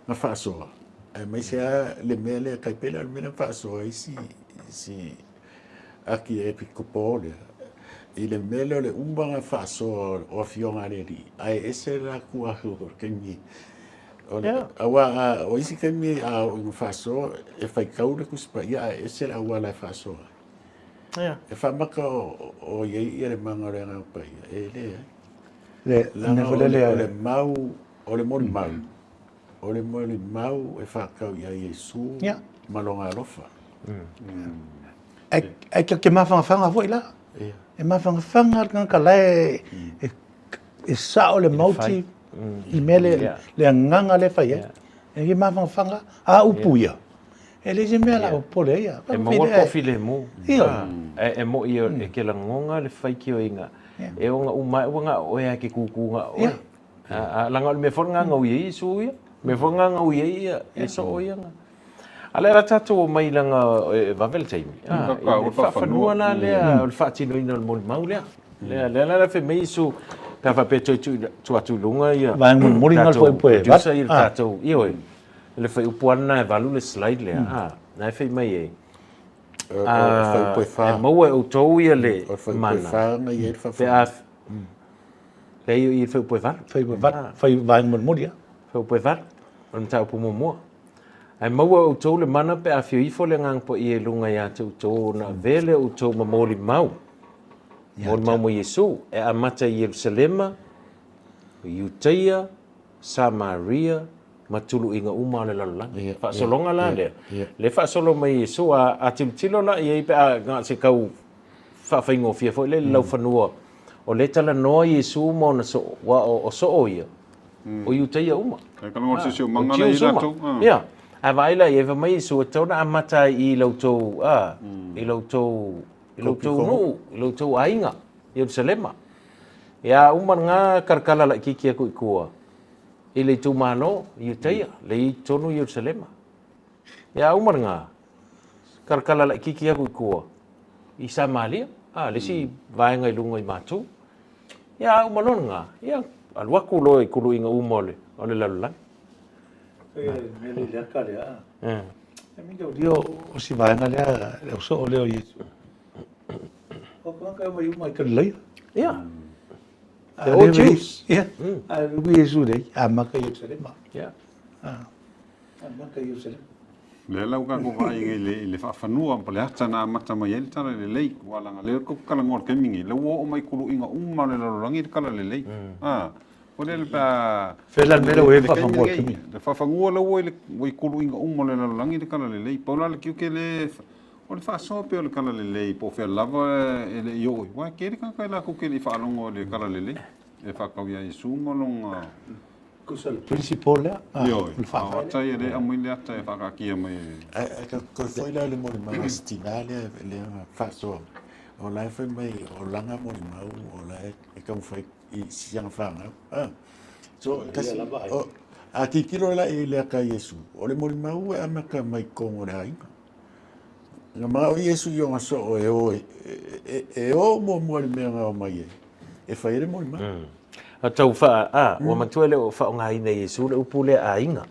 na fa so mai sea le mea le kaipela le mena whaasoa si aki e pikopo le. I le mele o le umbanga whaasoa o fionga le ri. Ai ese la kua hua kengi. Awa o isi kengi a o whaasoa e whaikau le kuspa ia ese la ua la whaasoa. E whamaka o iei ia le manga le ngā pai. E le langa o le mau, o le mori mau. O le mori mau e whakau ia Iesu malonga alofa. Ai ke mawhanga foi la. E mawhanga ka lai e sa o le mauti I mele le nganga le fai. E ki mawhanga a upuia. E le se mea la o pole ia. E maua kofi le mo. E mo I e ke la ngonga le fai ki o inga. E o nga umai wanga o ea ke kukunga o. Langa me whanga ngau Iesu ia. Me whanga ngau ia e so o ia nga. Ala era tatou mai langa e vavel taimi. O whanua la lea, o whaatino ina o moni mau lea. Lea fe mei su ka whapeto tu atu lunga ia. Vai mori ngal foi poe. Producer ia tatou, ia oi. Le whai upuana e valu le slide lea. Nai whai mai e. E maua e utou ia le mana. Pe a... Le i whai upoe valu. Fai poe vat. Fai vai mori ia. Whai upoe valu. O na tau pumo mua. Ai maua o tau le mana pe a whio ifo le ngang po I e lunga ia te tau na vele o tau ma mori mau. Mori mau mo Iesu e a mata I Jerusalema, Iuteia, Samaria, matulu inga uma le lalanga. Whaasolonga la lea. Le whaasolo mai Iesu a tiltilo la I pe a ngā se kau whawhaingo fia fo le lau whanua. O le tala noa Iesu mo na so wa o so o ia. O Iuteia uma. Kai kalonga se sio mangala I lato. Ia. A vaila I eva mai so tauna amata I lautou I lautou no I lautou ainga Jerusalema. Ia umar ngā karkala la kiki aku ikua. I le tu mano Iuteia le tonu Jerusalema. Ia umar ngā karkala la kiki aku ikua. I Samaria le si vaenga I lunga I matu. Ia umar ngā ia alwaku lo I kulu inga umole o le lalulang. Mele le ka le a. E mi dio o si vai nga le o so o le o Iesu. O ka mai mai Ka lei. Ia. O Jews. Ia. A lu Iesu dei a maka Jerusalem. Ia. A maka Jerusalem. Le lau ka ko vai le whanua pa le hata na mata mai ele tara le lei wala nga le ko kala ngor kemingi le wo o mai kulu inga umma le rangi kala le lei. O le pa Fela mera o e whawhangua kimi. Le whawhangua la oi le kulu inga umma le rangi le kala le lei. Paula le kiu ke le o le whaasoa pe o le kala le lei po whea lava e le ioi. Wa kere ka kai la ko ke le whaalongo le kala le lei. E whakau ia Iesu malonga. Kusal. Principal lea. Ioi. Ata ia le amui le ata e whakakia mai. Ko foi la le mori mau stina le whaasoa. O lai foi mai o langa mori mau o lai e kau foi I siang whanga. So, kasi, a kikiro la I lea ka Iesu. O le mori mau e amaka mai kongo le hainga. Nga mga o Iesu I o nga so o e o mo mori mea ngā o mai e. E whaere mori mau. A tau wha, wa matua le o wha o ngā ina Iesu le upu le a inga.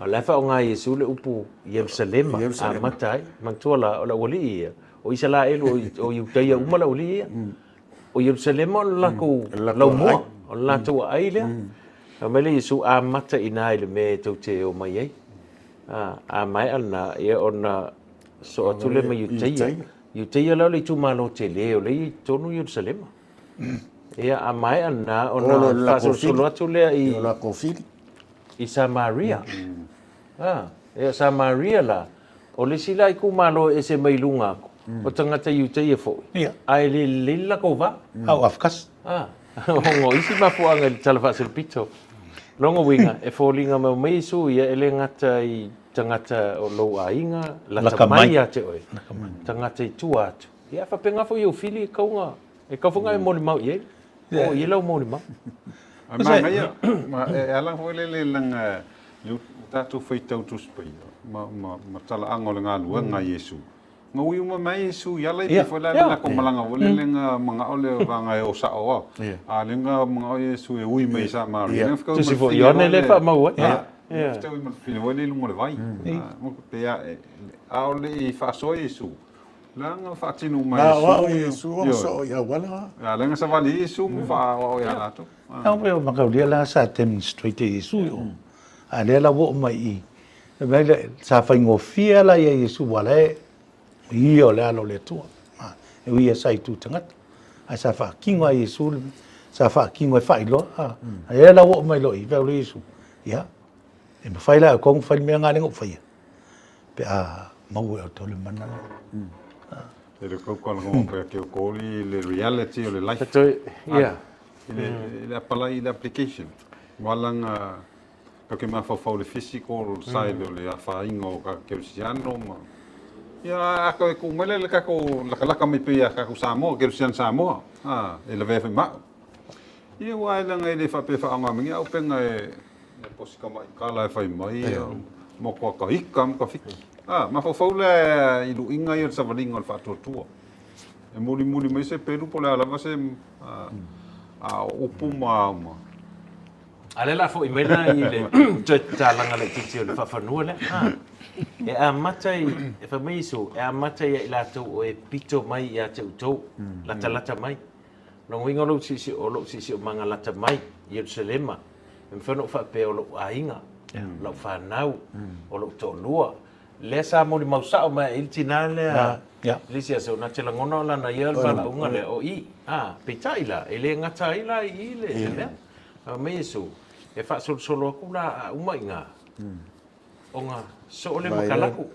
A le wha o ngā Iesu le upu Jerusalema. A matai, matua la wali ia. O isa la elu o Iuteia uma la wali ia. O Jerusalema o lako lau mua, o lato ai lea. A mele Iesu a mata ina ele me tau te o mai ei. A mai ana ia o na so atu le ma Iuteia. Iuteia lau le tu malo te leo le tonu Jerusalema. Ia a mai ana o na whaso solo atu lea I Samaria. Ia Samaria la. O le sila I ku malo e se mai lunga ako. O tangata Iuteia fo. Ai le lila ko va. Au afkas. Hongo isi mafuanga I talafa silpito. Longo winga e fōlinga mau meisu ia ele ngata I tangata o lo ainga. Lata mai a te oi. Tangata I tua atu. Ia whapenga fo iu fili e kaunga. E kaufunga e mori mau iei. O i lau mori mau. Ma ia, e ala fo le langa tatu whaitau tuspai. Ma tala ango le ngā lua ngā Iesu. Ngā ui uma mai Iesu, iala I pifo la la ko malanga wale le ngā mga ole ranga e o sao a. A le ngā mga o Iesu e ui mai sa mari. Tusi fo ione le wha mau. Yeah. Stau i mafile wale lungo le vai. Mo te a o le I whaasoa Iesu. Langa whaatinu mai Na Iesu. wa o Iesu o so ia wala. Ya langa sa wali Iesu mo wha o ia lato. Au pe o makaulia la sa demonstrate Iesu yo. A le la wo mai I. Vele sa fa ngofia la ia Iesu wala I o le alo le tua. E ui sai tu tangat. A sa fa kinga Iesu sa fa kinga fa ilo. A le la wo mai lo I pe Iesu. Ya. E ma fai la kong fai me ngale ngo fai. Pe a mau e o tole mana. E le kaukala ngō pēr ke o kōri, le reality o le life. Yeah. Le apalai le application. Walanga ka ke mawhawhau le physical side o le awhainga o ka kerusiano. Ia ako e kumele le kako lakalaka mai pia kako Samoa, kerusian Samoa. E le vefe mao. Ia wailanga e le whape whaanga mingi au penga e posika mai kala e whai mai. Mo kua ka hika, mo ka whiki. Mawhawhau le I luinga I o savalinga o le whaatotua. E muli mai se peru po le alama se a upu maama. Ale la fo I mena I le talanga le titi o le whawhanua le. E a matai, e whameiso, e a matai I lato o e pito mai I a te utou, lata mai. Nong winga lo sisi o manga lata mai, Yerusalema. E mwhano whape o lo ainga, lo whanau, o lo tōlua. Le sa mo mau sao ma il tinale lisia so na tela ngono la na yel bala unga le o I pitaila ele ngata ila I le me Iesu e fa solo ku la uma inga onga so le makalaku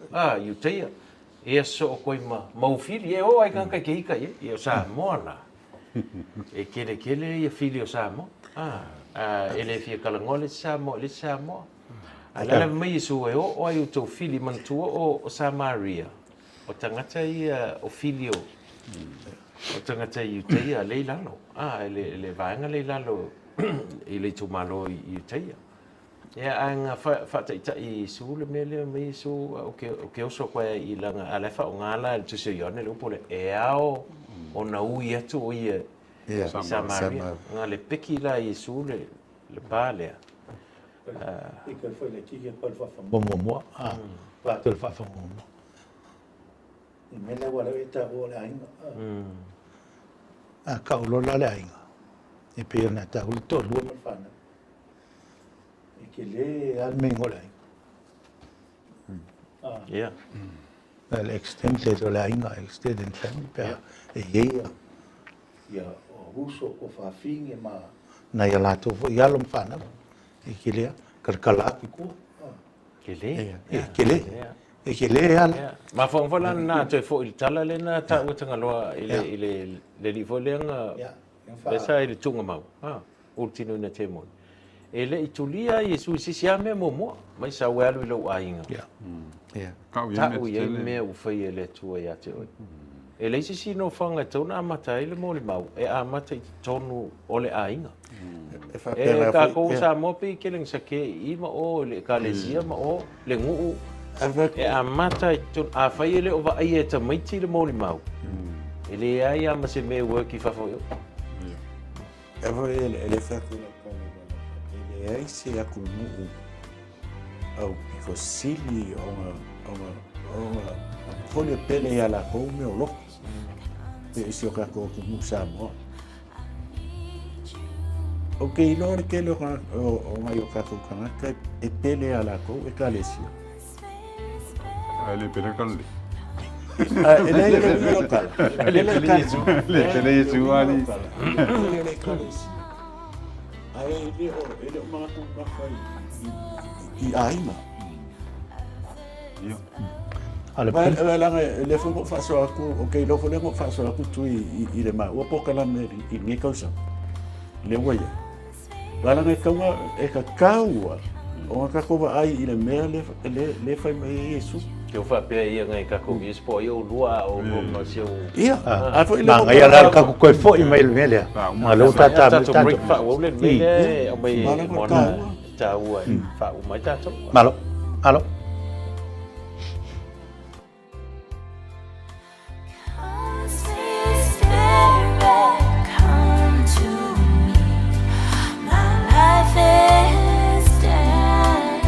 yuteia e so ko ma mau fili e o ai kan ka ke e sa mo na e kele e fili o sa mo ele fia kala ngole sa mo Ala me Iesu e o ai tō fili mantua o Samaria. O tangata I o filio. O tangata I uteia leilano. Le vaenga leilano I le tumalo I uteia. Ia anga whataita I Iesu le mele me Iesu o ke oso koe I langa alefa o ngala le tuse ione le upole e ao o na ui atu o I Samaria. Nga le peki la Iesu le pālea. I ka foi le kiki pa le whawha Mo va te fa fa mo. I mena wala e ta o le ainga. Ka ulo la le ainga. E pe na ta ul to lu Whana. I ke le al me ngole. Yeah. El extended le ainga extended family pe e ye ia o huso o whawhinge ma. na ya la to ya lo fana. E kile kala ku Kele. e kile al Ma fonfola na te fo il tala le na ta utanga loa ile le li volenga. Pesa ile tunga mau. Ultino na te mon. Ele itulia Iesu sisiame momo, mai sa welu lo ainga. Kau Ta ia u me ye tele. me u fai ele tua ya te oi. Ele sisi no fanga tona mata ile mo le mau. E a mata tonu ole ainga. E ka ko sa mo pe keleng sa ke I ma o le kalesia ma o le ngu e a mata ton a fai ele o va ai e ta maiti le mo le mau. Ele ai a ma se me work I fa fo yo. Ele fa ku ele ai se aku mu au piko sili o pole pele ala ko me o lo. E se o ka ko mu sa mo. Ok, no ke lo o mai o ka ko kana ka e pele ala ko e kalesia. Ele pele kalli. Ele é local. Le tele Iesu ali. Ele é kalesia. Ai ele o ma ko ma fai. I aima. Ia. ale Ela ele foi mo faso aku, ok, lo foi mo faso aku tu I le ma. O pokala me I nge kausa. Le waya. Wala ngai kaunga e ka kaua. O ka ko ai I le mea le fai mai Iesu. Ke o fa pe ia ngai ka ko bis po yo lua o mo se o. Ia. A foi na ngai ala ka ko fo I mail mele ma lo ta break fa o le me o mai mona ta u ai fa o mai ta to. malo Come to me, my life is dead.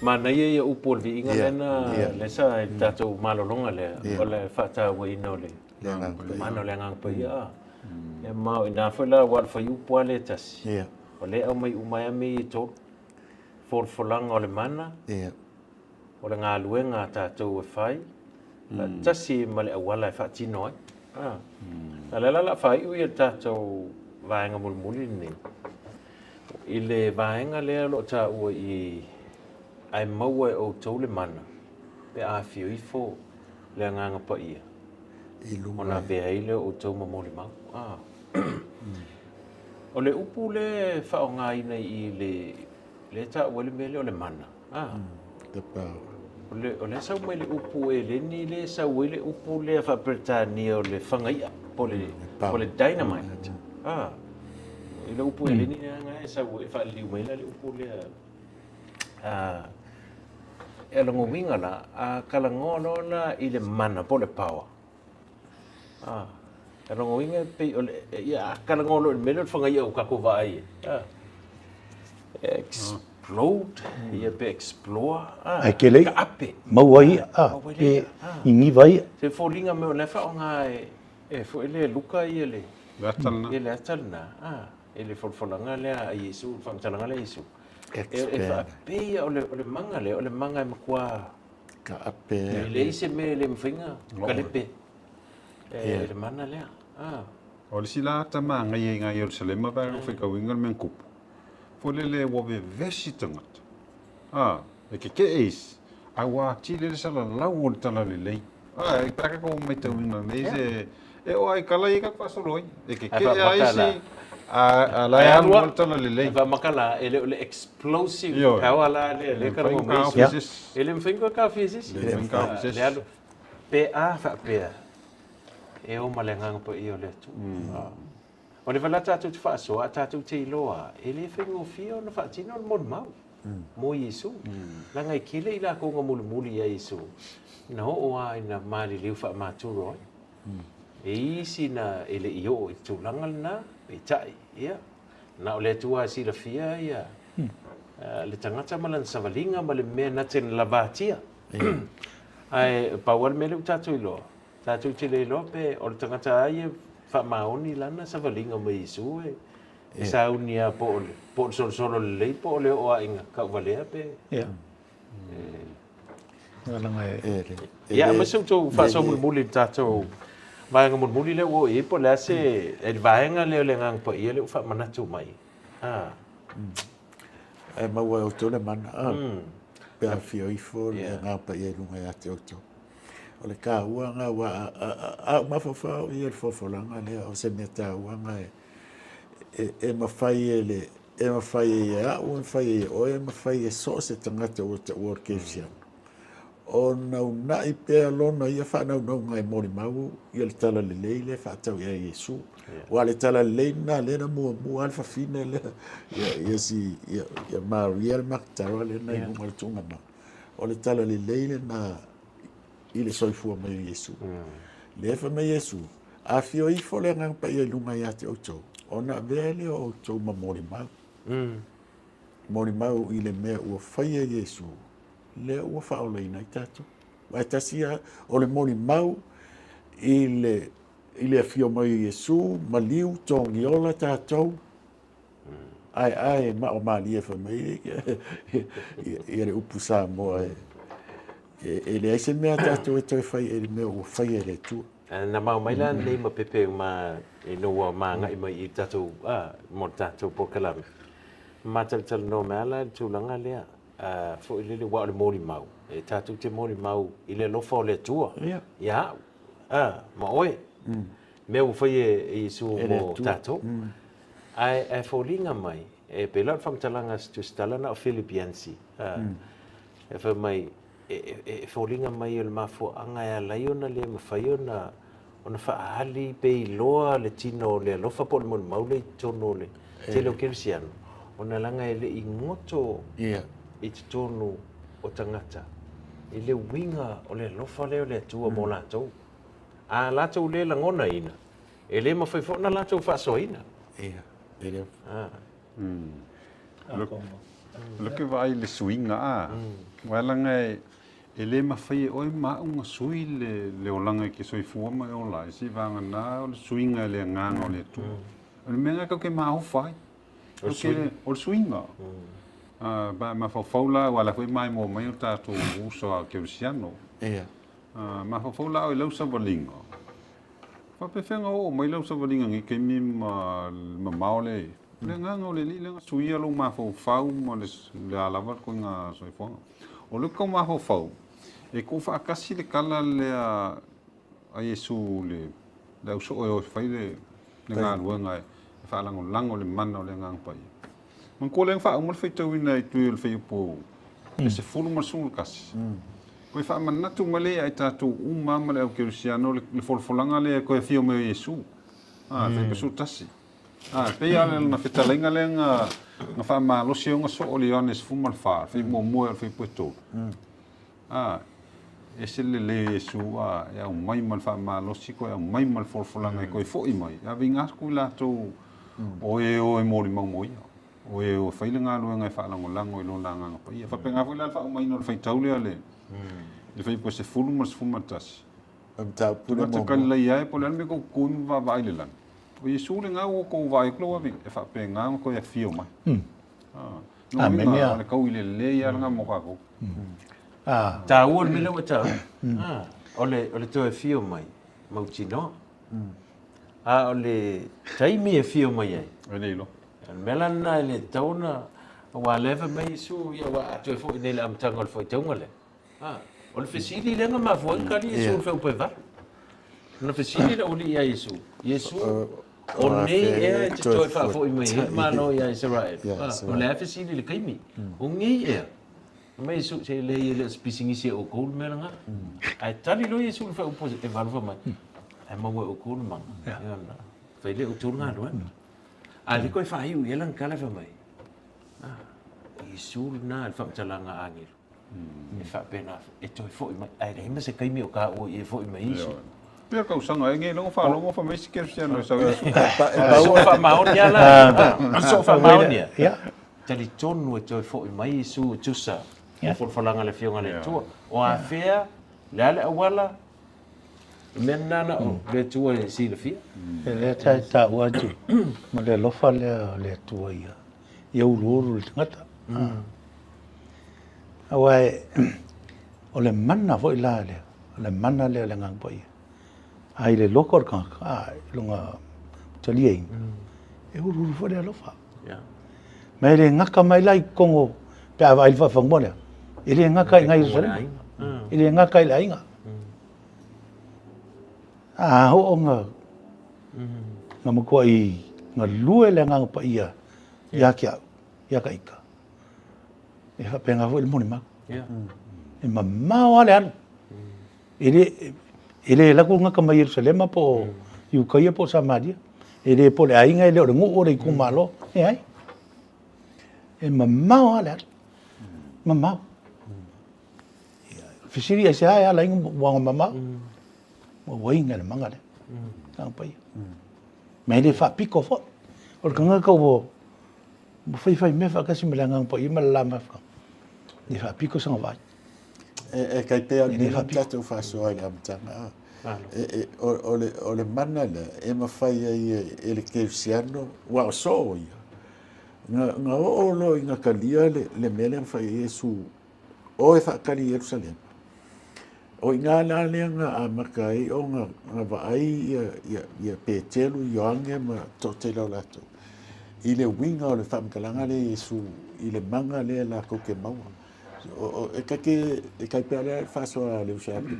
Mana ia upol vi inga Yeah, lena yeah. lesa tatou malolonga le Yeah. ole fata wa ino le Lengang mana le ngang pa ia e mau ina fela wa fa yu pole tas Yeah, ole au mai umai mi to for ole mana yeah. ole galue nga tatou e fai la tasi male awala fa tino la fai u ia tatou vaenga mulmuli ni ile vaenga le lo ta u I ai maua o tole mana pe a fio I fo le nganga pa ia Ilu. ona vea ile o tau mamoli mau o le upu le whaonga ina I le ta wale mele o le mana Te pau. o le sau mai le upu e le ni le sau le upu le whapretani o le whangaia po le dynamite I le upu e le ni nga e sau e whaaliu mai le upu le e longo winga la a kalangono na I le mana po le power e longo winga pe o le ia kalangono le mele fanga ia o kako vai explode ia pe explore Ai ke lei. ka ape Mauai pe ingi vai. se folinga me o le fa nga e fo ele luka ia le Vatalna. ele atalna ele folfolanga le a Iesu famtalanga le Iesu e fa pe o le manga e makua Ka ape. le ise me le mfinga kalepe le mana le O le sila tama ngai ngai Jerusalem ba ro fika wingal men kup. Fo le wo be vesi tangat. E ke is. A wa ti le sala lau tala le lei. E taka ko mai tau wingal me se e o ai kala I ka pasoloi. E ke ai si a la ya mo tala le lei. va makala ele le explosive Yo. power la le ka mo ele mfinga ka physics Le mfinga physics. le pe a fa pe e o malenga po io le tu o le vala tatu fa so tatu te loa ele fingo fio no fa tino mo mau mo Iesu la ngai kile ila ko ngomul muli ya Iesu no o ai na mali liu fa maturo e isi na ele io tu langal na pe tai ia na o le tua si la fia ia le tangata malan savalinga male me na ten lavatia ai pawal mele tatu ilo tatu tile lo pe o le tangata ai fa maoni lana savalinga mo Iesu e sa unia po solo le po le o inga ka valea pe Ya. Ngala Ele. ia ma so to fa so muli tatu vai ngam muli le o e po la se e vai nga le ngang po ia le fa manatu mai E maua o tole mana. Pe a fio I fo le ngā pa ia lunga ia te oto. O le ka ua ngā wa a mawhawha I le whawholanga le o se mea tā ua ngā e mawhai e le e mawhai e a o e mawhai e o e mawhai e so se tangata o te ua kefsiana. O nau nai pēr lona ia whanau nau ngai mori mau ia le tala le lei le whatau ia Iesu. Wa le tala le lei na le na mua alfa fine le ia si ia Maria le maktara le na i munga tunga ma. O le tala le lei le na i le soifua mai Iesu. Le fa mai Iesu. A fio I fo le ngang pa ia lunga ia te autou. O na vele o autou ma mori mau. Mori mau I le mea ua whaia Iesu. Le ua whaola ina I tātou. Vai tasia o le mori mau I le fio mai Iesu, maliu, tongi ola tātou. Ai, ma o malia fa mai I le upu sa moa e le aise mea tātou e toi whai e le mea ua whai e le tua. na mau mai la nei ma pepe ma e no wa ma ngai mai I tatu mo tatu po kalame ma tal no mala tu langa le fo ile le wa le mori mau e tatu te mori mau ile lo fo le tua ya ma oe me u foi e su mo tatu ai fo linga mai e pelot fam talanga stu stalana o Filipiansi e fa mai e fo linga mai el mafo anga ya laiona le mafaiona ona fa ali pe loa le tino le lo fa por mo maule tono le te lo kirsiano ona langa ele ingoto I tonu o tangata I le winga o le lofa leo le tua mo latou a latou le langona ina e le mafai fo na latou fa soina Ele Le ke vai le swinga a. Wala ngai ele mawhai oi maunga sui le olanga ki soifua mai o lai. Si vanga na o le swinga le nganga o le tu. O le menga kau ke maho whai. O le swinga. Ba ma faula wala foi mai mo mai o tātou uso a Kerusiano. Ia. Ma faula o lau savalinga. Fa pe fenga o mai lau savalinga ngi ke mi ma maole. Le nganga o le li le suia lo ma fau mo le alava ko nga soifua. O le ko ma fau. E ko fa kasi le kala le a Iesu le uso o fai le ngā ngai. Fa lango le mana o le ngang pai. Man ko leng fa mo fai tau ina i tu le fai po. Se fulu ma sul kasi. Ko fa man natu male ai tatu mama le Kerusiano le folfolanga le ko e fio me Iesu. Fai pesu tasi. Pe ala na fetalenga le nga fa ma lo se nga so o leones fu mal fa. Fai mo fai pueto. E se le Iesu e au mai mal fa ma lo si ko e mai mal folfolanga ko e fo i mai. A vinga ku la to o e mori mau o e o fai le ngalo ngai fa lango i lo langa pa ia fa penga foi la fa mai no fai taule ale le fai po se fulu mas fumatas Ta pula mo ka le ia po le me ko kun va vai le lan po i su le ngau ko vai klo abi e fa penga ko e fio mai no menga le kau ile le ia nga mo ka ko Ta ua le mele wa ta. Ole to e fio mai. Mau tino. Ole taimi e fio mai ai. ele lo Melana le tauna wa leva mai su ia wa to fo nei la amtanga fo taunga le. O le fesili le nga ma fo ka li su fe pe va. No fesili le oli ia Iesu. Iesu o nei e to fa fo i mai ma no ia Israel. O le fesili le kaimi. O ngi e. Mai su se le spisingi se o kol melanga. Ai tali lo Iesu fe o e va fo mai. Ai ma o kol ma. Fe le o tunga lo. Ali ko fa hiu yelang kala fa mai. Iesu na al fa talanga angel. E fa pena e to fo mai ai re ma se kai mi o ka o e fo mai Iesu. Pia ka usanga nge lo fa mai se Kerusiano sa So fa maonia la. So fa maonia. Ya. Tali tonu e to fo mai Iesu tusa. O fo langa le fionga le tu. O a fea le awala menana o le tua e si le fia. Le ta waju. Ma le lofa le tua ia. Ia ulu le ngata. Awai o le mana foi la le mana le ngang pai. Ai le lokor ka lunga taliei. E ulu foi le lofa. Ya. Mai le ngaka mai lai kongo pe avai fa fangmona. Ile ngaka ngai Jerusalem. Ile ngaka ile ainga. Ho nga mo ko i nga lue le ngang pa ia ya ka ika e ha penga vo il moni ma e ma wale an ile la ku nga ka mai Jerusalem po yu ka ia po Samaria ile po le ainga ile o ngu o le ku malo e ai e ma wale an ma fisiri ese ai ala inga wa mama wainga le manga le kang pai mai le fa piko fo o kanga ko bo fai me fa kasi melanga pai ma la ma fa le fa piko sanga vai e kai pe ni fa piko fa so ai am tanga o le mana le e ma fai ai le Kerusiano wa so ia nga o lo inga kalia le mele fai Iesu o e fa kali Jerusalem o inga la lenga a makai o nga vai ia petelu yoange ma totelo lato ile winga o le famkalanga le Iesu ile manga le la ko ke mau o e kai pele fa so le ushape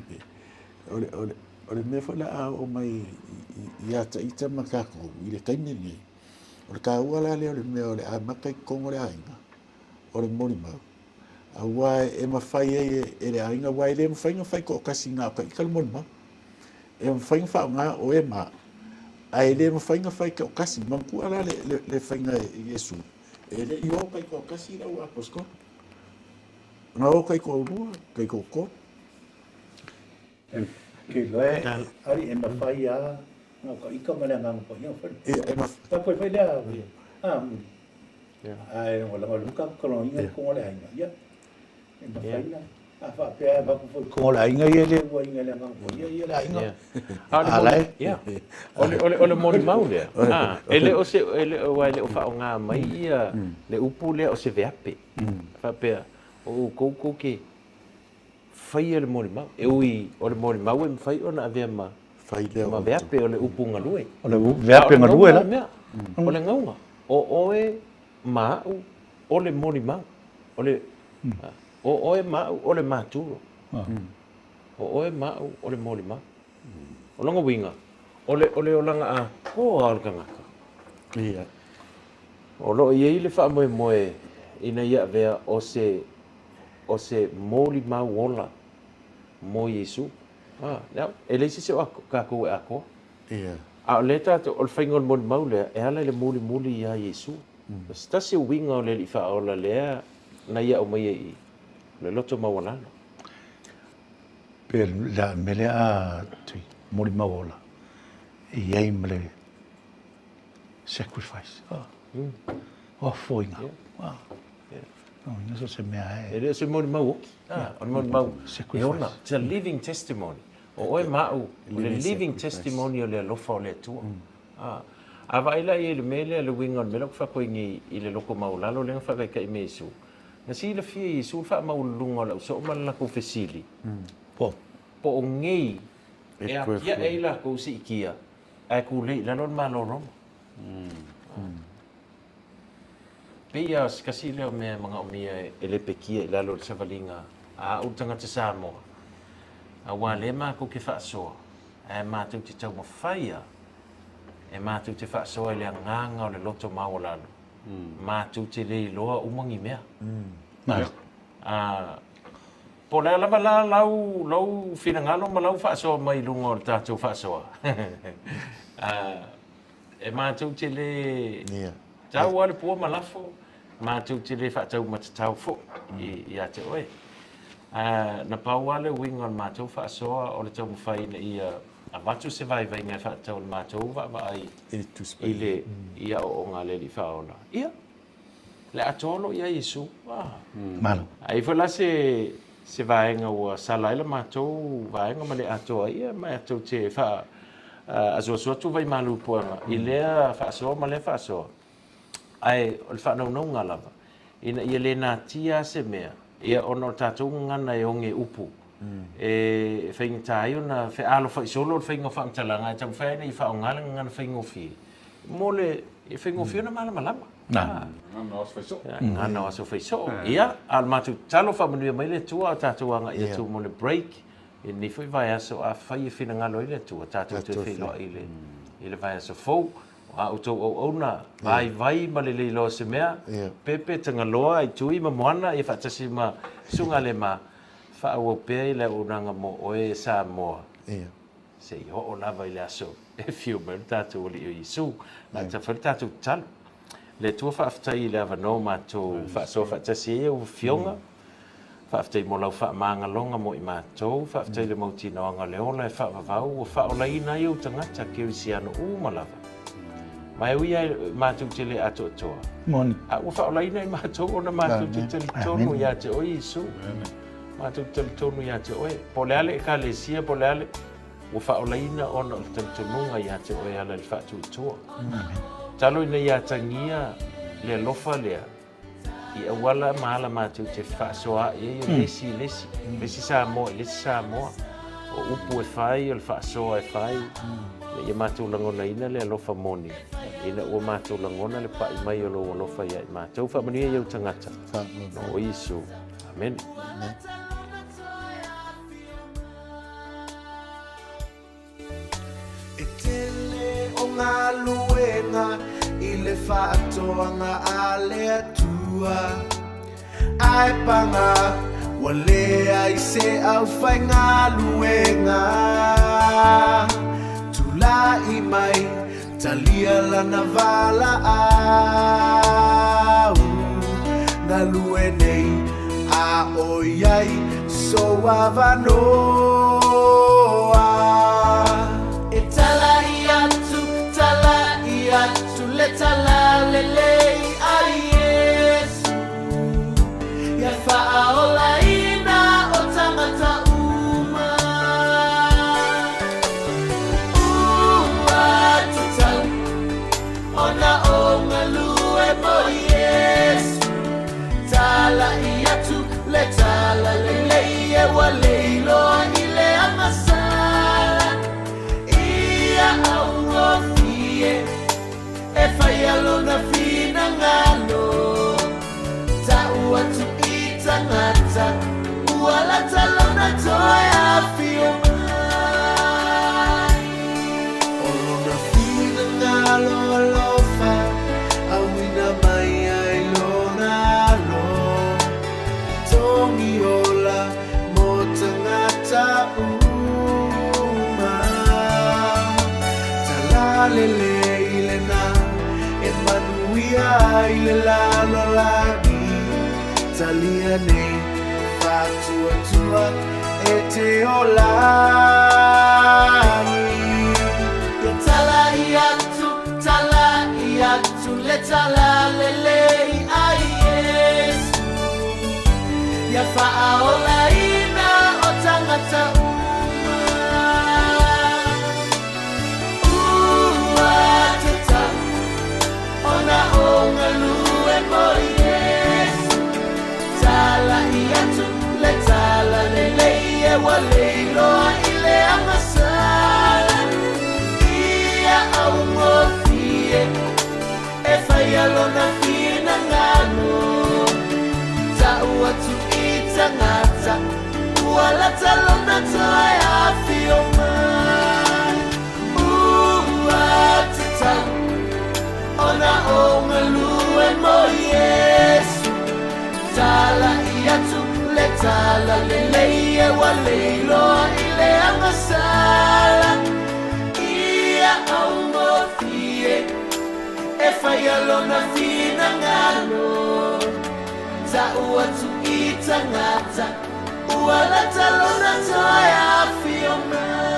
o le me la o mai ia ita makako ile kai ni o le ka wala le me o le a makai kongo le ainga o le moni mau awa e mafai e le ainga wai le mafai ko kasi nga ka kalmon ma e mafai fa nga o e ma ai le mafai ko kasi man ku ala le fainga Iesu e le yo kai ko kasi la wa posko nga o kai ko ko Ke loe, ari e mawhai a, ngā ka ika mana ngā pa ia whare. E mawhai. Ta koe whai lea. ai wala wala ka ko inga ko le inga ya ma faila fa pe ba ko ko la inga ye le ko inga le ngang ko ye la inga ole mo mau le ele o se ele o ele o fa nga mai ia le upu le o se veape fa pe o ko ke fai le mo mau e ui ole mo mau e fai ona ave ma fai le ma veape ole upu nga lue ole veape nga lue la ole ngaunga o e mau ole mo mau ole o e mau ole maturo o e mau ole mo mau o longa winga ole o langa a ko al kanga ia o lo ye le fa mo ina ia vea o se moli mau ola mo Iesu now ele se ka ko ako ia a leta to o faingon mo mau le e ala le moli ia Iesu sta se winga o le li fa ola le na ia o mai le loto mau ona pe la mele a tui mori maola e ai mele sacrifice foinga no so se me ai ele se moli mau o moli mau e ona it's a living testimony o e mau le living testimony o le lofa o le tua a vai la ele mele le winga me lo fa ko ngi ile loko mau lalo le fa ka i mesu na si le fi Iesu fa mau lunga la so ma la ko fesili po ngi e e la ko si kia ai ku le la non malo rom Pia kasi le me mga umia ele pekia la lo sa valinga a utanga te samo a wale ma ko ke fa so e ma tu te tau mafaya e ma tu te fa so le nganga o le loto maolalo ma tu te le loa umangi mea po le la lau fina ngalo ma lau fa so mai lungo ta tu fa so e ma tu te le tau wale po malafo ma tu te le fa tau ma tau fo ia te oe na pa wale wing on ma tu fa so o le tau fai na ia a watu se vai vai ngai fa tau ma tu va ai ile ia o ngale li fa ona ia le atolo ia Iesu malo ai fa la se vai nga o sala ile ma tu vai nga ma le ato ia ma tu te fa aso tu vai malu po ile fa so ma le fa so ai o le whanau nau ngā lava. Ina ia le nā tia se mea. Ia ono tātou ngana e onge upu. E whainga tāi o na alo whai solo o whainga whaamtalanga. E tau whaina i whao ngala ngana whainga whi. Mo le e whainga whi ona malama lama. Ngana os whai so. Ngana os whai so. Ia, al matu talo whamanuia mai le tua o tātou anga ia tu mo le break. E ni whai vai aso a whai e whina ngalo i le tua. Tātou tu whilo i le vai aso fau. A uto o ona vai ma le lo se mea pepe tanga loa ai tui ma moana e fatasi ma sunga le ma fa o pe le unanga mo oe sa mo se o lava ile aso e fiu me tatu li Iesu na ta falta tu tal le tu fa aftai le no ma to fa so fa tasi o fionga fa aftai mo lau fa manga longa mo i ma to fa aftai le mo tino nga le ola fa va o fa o lai na eu tanga ta kirisiano u malava mai uia mātou te le ato atoa. Moni. A ua whaolaina i mātou ona mātou te tali tonu ia te oi Iesu. Mātou te tali tonu ia te oi. Po leale e ka le sia, po leale ua whaolaina ona o tali tonunga ia te oi ala le whātou atoa. Talo ina ia tangia le lofa lea. I awala maala mātou te whaasoa e lesi. Lesi sa moa, O upu e whai, o le whaasoa e whai. Ia mātou langona ina le alofa moni. Ina ua mātou langona le pai mai o lo alofa ia i mātou. Whamania iau tangata. O Iesu. Amen. E tele o ngā luenga I le whaatoanga a le atua. Ai panga wa lea I se au whai ngā luenga. La I mai talia lana vala au galue nei a oiai so avanoa e tala I atu le tala lelei ai lele ile na e manuia ile la lolagi talia ne fatua tua e te olai ya tala iatu le tala lele ai Iesu ya faaola ina o tangata ona o galue mo Iesu tala iatu le tala lele e waleilo ile amasala ia au ngofie e fai alona fina ngano ta ua tu ita ngata wala talona toa ya fio mai ua tita ona o galue mo Iesu tala iatu le tala lele e waleilo ile amasala ia au ngofie e fai alona fina ngano ta ua tu ita ngata ua la talona toa ya fio mai